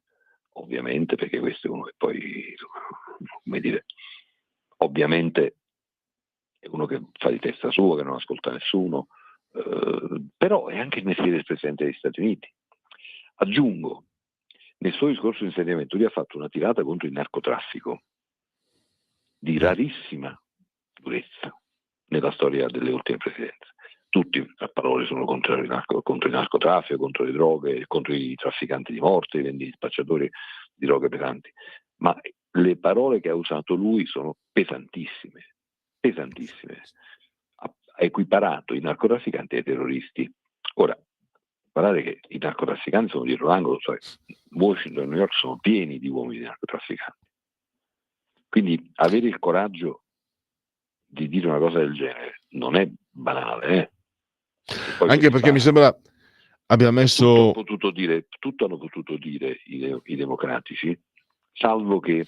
ovviamente, perché questo è uno che poi, insomma, come dire, ovviamente è uno che fa di testa sua, che non ascolta nessuno, però è anche il mestiere del Presidente degli Stati Uniti. Aggiungo, nel suo discorso di insediamento lui ha fatto una tirata contro il narcotraffico di rarissima durezza nella storia delle ultime presidenze. Tutti a parole sono contro il narcotraffico, contro le droghe, contro i trafficanti di morte, i spacciatori di droghe pesanti, ma le parole che ha usato lui sono pesantissime. Ha equiparato i narcotrafficanti ai terroristi. Ora, guardate che i narcotrafficanti sono dietro l'angolo, cioè Washington e New York sono pieni di uomini narcotrafficanti. Quindi avere il coraggio di dire una cosa del genere non è banale, Anche perché mi sembra abbia messo... Tutto hanno potuto dire i democratici, salvo che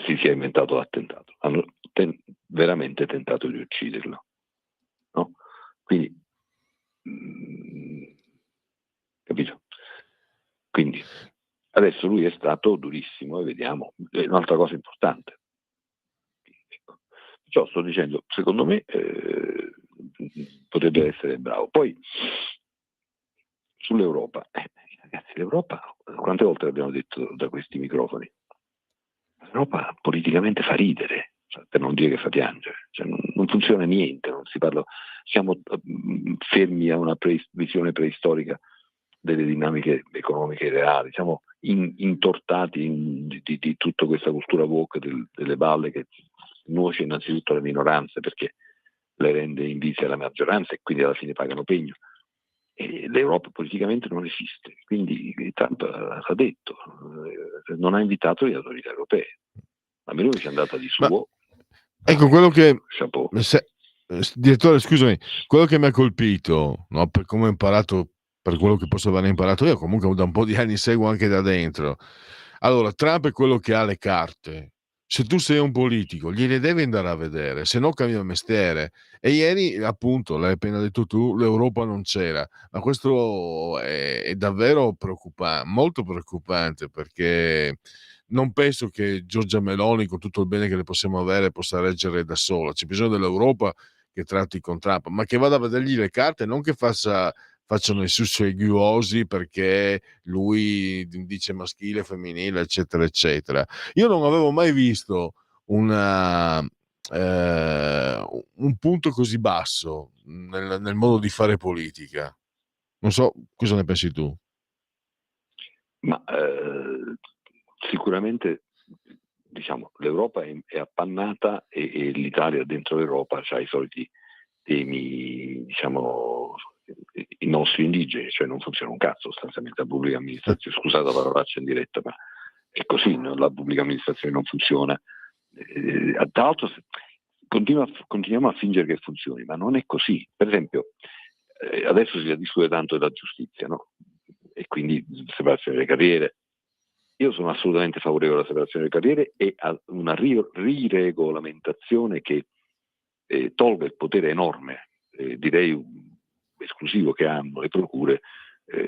si sia inventato l'attentato. Hanno veramente tentato di ucciderlo, no? Quindi capito? Quindi adesso lui è stato durissimo e vediamo. È un'altra cosa importante. Perciò sto dicendo, secondo me potrebbe essere bravo. Poi sull'Europa, ragazzi, l'Europa, quante volte l'abbiamo detto da questi microfoni? L'Europa politicamente fa ridere, cioè, per non dire che fa piangere, cioè, non funziona niente, non si parla, siamo fermi a una visione preistorica delle dinamiche economiche reali, siamo intortati di tutta questa cultura woke delle balle che nuoce innanzitutto alle minoranze perché le rende invise alla maggioranza e quindi alla fine pagano pegno. E l'Europa politicamente non esiste, quindi Trump l'ha detto, non ha invitato le autorità europee. A Meloni ci è andata di suo. Ecco, quello che... Chapeau. Direttore, scusami, quello che mi ha colpito, no, per come ho imparato, per quello che posso aver imparato io, comunque da un po' di anni seguo anche da dentro. Allora, Trump è quello che ha le carte. Se tu sei un politico, gliele devi andare a vedere, se no cambia mestiere. E ieri, appunto, l'hai appena detto tu, l'Europa non c'era. Ma questo è davvero preoccupante, molto preoccupante, perché non penso che Giorgia Meloni, con tutto il bene che le possiamo avere, possa reggere da sola. C'è bisogno dell'Europa che tratti con Trump, ma che vada a vedergli le carte, non che facciano i susseguiosi perché lui dice maschile, femminile, eccetera, eccetera. Io non avevo mai visto un punto così basso nel modo di fare politica. Non so cosa ne pensi tu. Ma sicuramente, diciamo, l'Europa è appannata e l'Italia dentro l'Europa ha i soliti temi, diciamo, i nostri indigeni, cioè non funziona un cazzo sostanzialmente la pubblica amministrazione. Scusate la parolaccia in diretta, ma è così, no? La pubblica amministrazione non funziona. Tra l'altro continuiamo a fingere che funzioni, ma non è così. Per esempio, adesso si discute tanto della giustizia, no? E quindi separazione delle carriere. Io sono assolutamente favorevole alla separazione delle carriere e a una riregolamentazione che tolga il potere enorme, direi esclusivo, che hanno le procure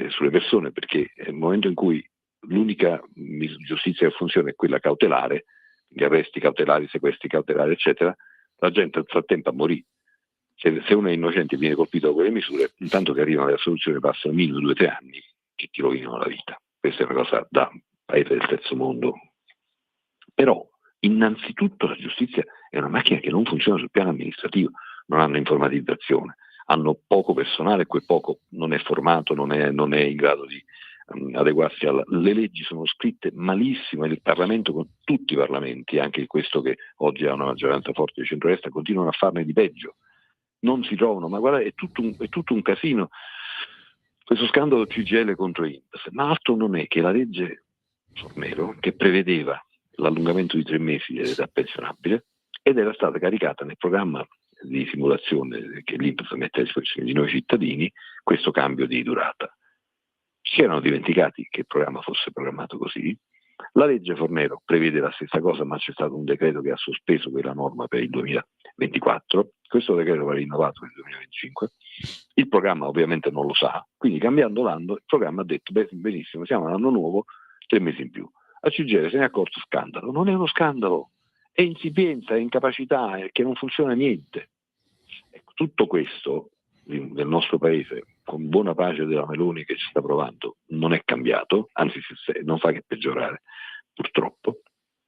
sulle persone, perché nel momento in cui l'unica giustizia che funziona è quella cautelare, gli arresti cautelari, sequestri cautelari, eccetera, la gente nel frattempo morì. Se uno è innocente e viene colpito da quelle misure, intanto che arrivano le assoluzioni passano 1, 2, 3 anni che ti rovinano la vita. Questa è una cosa da paese del terzo mondo. Però innanzitutto la giustizia è una macchina che non funziona sul piano amministrativo, non hanno informatizzazione, hanno poco personale, quel poco non è formato, non è in grado di adeguarsi le leggi sono scritte malissimo e il Parlamento, con tutti i parlamenti, anche questo che oggi ha una maggioranza forte di centrodestra, continuano a farne di peggio, non si trovano, ma guarda, è tutto un casino questo scandalo CGIL contro INPS, ma altro non è che la legge Fornero, che prevedeva l'allungamento di 3 mesi dell'età pensionabile ed era stata caricata nel programma di simulazione che l'INPS mette a disposizione di noi cittadini, questo cambio di durata. Si erano dimenticati che il programma fosse programmato così. La legge Fornero prevede la stessa cosa, ma c'è stato un decreto che ha sospeso quella norma per il 2024. Questo decreto va rinnovato per il 2025. Il programma ovviamente non lo sa, quindi cambiando l'anno il programma ha detto benissimo, siamo all'anno nuovo, 3 mesi in più. A CGIL se ne è accorto, scandalo. Non è uno scandalo, è insipienza, è incapacità, è che non funziona niente. tutto questo del nostro paese, con buona pace della Meloni che ci sta provando, non è cambiato, anzi non fa che peggiorare, purtroppo.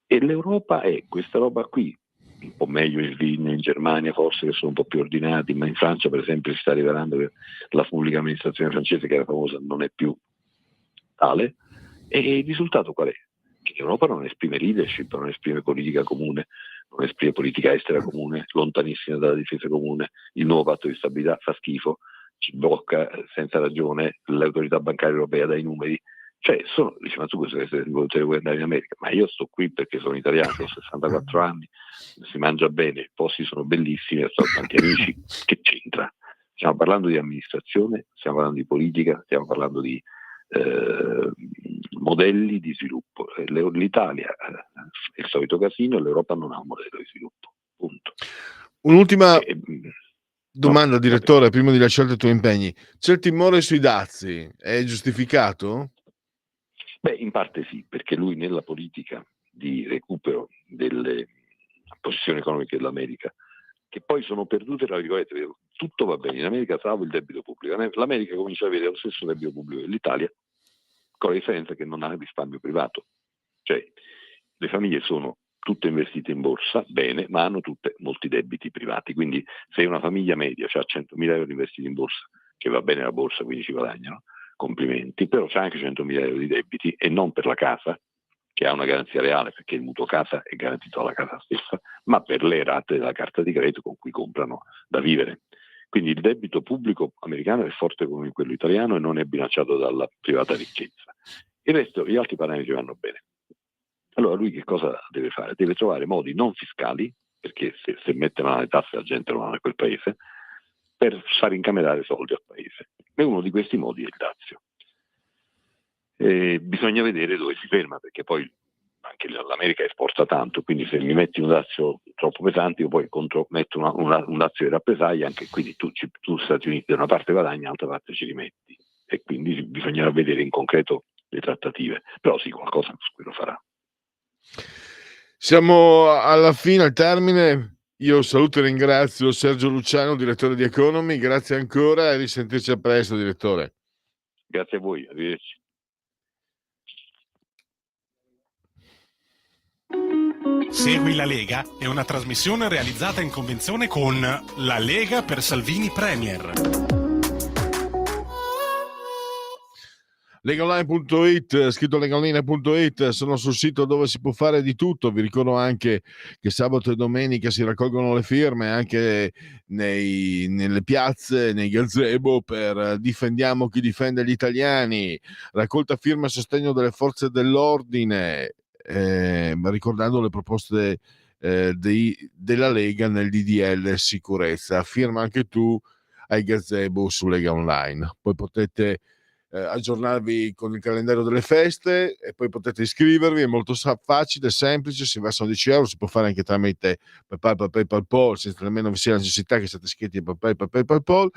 E l'Europa è questa roba qui, un po' meglio in Germania forse, che sono un po' più ordinati, ma in Francia per esempio si sta rivelando che la pubblica amministrazione francese, che era famosa, non è più tale. E il risultato qual è? Che l'Europa non esprime leadership, non esprime politica comune, non esprime politica estera comune, lontanissima dalla difesa comune. Il nuovo patto di stabilità fa schifo, ci blocca senza ragione l'autorità bancaria europea dai numeri. Cioè, dice, ma tu vuoi andare in America? Ma io sto qui perché sono italiano, ho 64 anni, si mangia bene, i posti sono bellissimi, ho tanti amici, che c'entra? Stiamo parlando di amministrazione, stiamo parlando di politica, stiamo parlando di modelli di sviluppo. L'Italia è il solito casino, l'Europa non ha un modello di sviluppo. Punto. Un'ultima domanda, direttore, prima di lasciare i tuoi impegni. C'è il timore sui dazi? È giustificato? Beh, in parte sì, perché lui nella politica di recupero delle posizioni economiche dell'America, che poi sono perdute, tra virgolette, tutto va bene in America salvo il debito pubblico. L'America comincia ad avere lo stesso debito pubblico dell'Italia, con la differenza che non ha risparmio privato. Cioè, le famiglie sono tutte investite in borsa, bene, ma hanno tutte molti debiti privati. Quindi se una famiglia media ha 100.000 euro investiti in borsa, che va bene la borsa, quindi ci guadagnano, complimenti, però c'è anche 100.000 euro di debiti, e non per la casa, che ha una garanzia reale perché il mutuo casa è garantito alla casa stessa, ma per le rate della carta di credito con cui comprano da vivere. Quindi il debito pubblico americano è forte come quello italiano e non è bilanciato dalla privata ricchezza. Il resto, gli altri parametri vanno bene. Allora lui che cosa deve fare? Deve trovare modi non fiscali, perché se mette mano alle tasse la gente non va a quel paese, per far incamerare soldi al paese. E uno di questi modi è il dazio. Bisogna vedere dove si ferma, perché poi anche l'America esporta tanto, quindi se mi metti un dazio troppo pesante io poi metto un dazio di rappresaglia, anche quindi tu Stati Uniti da una parte guadagni, dall'altra parte ci rimetti, e quindi bisognerà vedere in concreto le trattative, però sì, qualcosa su cui lo farà. Siamo alla fine, al termine. Io saluto e ringrazio Sergio Luciano, direttore di Economy, grazie ancora e risentirci a presto, direttore. Grazie a voi, arrivederci. Segui la Lega è una trasmissione realizzata in convenzione con La Lega per Salvini Premier. Legaonline.it, scritto legaonline.it, sono sul sito dove si può fare di tutto. Vi ricordo anche che sabato e domenica si raccolgono le firme anche nelle piazze, nei gazebo, per Difendiamo chi difende gli italiani, raccolta firme a sostegno delle forze dell'ordine, ricordando le proposte della Lega nel DDL sicurezza. Firma anche tu ai gazebo su Lega Online. Poi potete aggiornarvi con il calendario delle feste e poi potete iscrivervi, è molto facile, semplice, si versano 10 euro, si può fare anche tramite PayPal, senza nemmeno vi sia la necessità che siate iscritti a PayPal.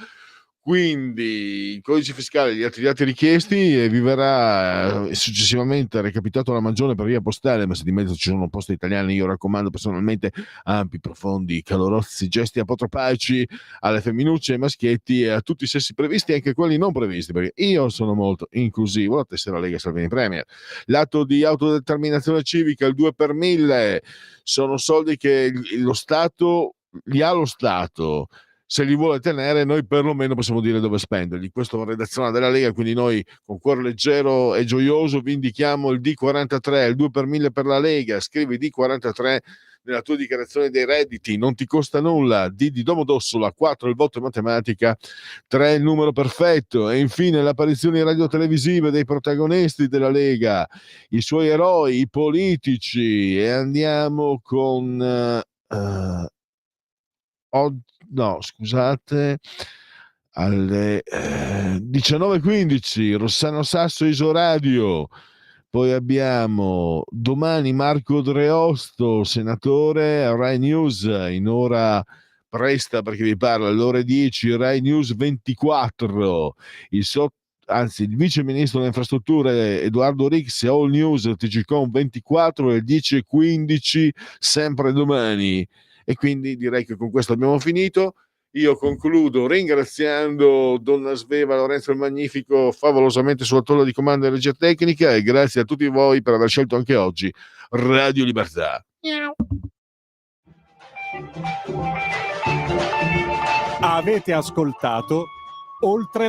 Quindi il codice fiscale e gli altri dati richiesti, e vi verrà successivamente recapitato la maggiore per via postale, ma se di mezzo ci sono poste italiane io raccomando personalmente ampi, profondi, calorosi gesti apotropaci alle femminucce, ai maschietti e a tutti i sessi previsti e anche quelli non previsti, perché io sono molto inclusivo. La tessera Lega Salvini Premier, l'atto di autodeterminazione civica, il 2 per 1000 sono soldi che lo Stato li ha, lo Stato se li vuole tenere, noi perlomeno possiamo dire dove spenderli. Questo è una redazione della Lega, quindi noi con cuore leggero e gioioso vi indichiamo il D43, il 2 per 1000 per la Lega. Scrivi D43 nella tua dichiarazione dei redditi, non ti costa nulla. D di Domodossola, 4 il voto in matematica, 3 il numero perfetto. E infine le apparizioni radio-televisive dei protagonisti della Lega, i suoi eroi, i politici. E andiamo con alle 19:15 Rossano Sasso, Isoradio. Poi abbiamo domani Marco Dreosto, senatore a Rai News, in ora presta perché vi parla alle ore 10, Rai News 24, il vice ministro delle infrastrutture Edoardo Rixi, All News TGcom 24 e 10:15 sempre domani. E quindi direi che con questo abbiamo finito. io concludo ringraziando Donna Sveva, Lorenzo il Magnifico, favolosamente sulla tolla di comando e regia tecnica, e grazie a tutti voi per aver scelto anche oggi Radio Libertà. Avete ascoltato Oltre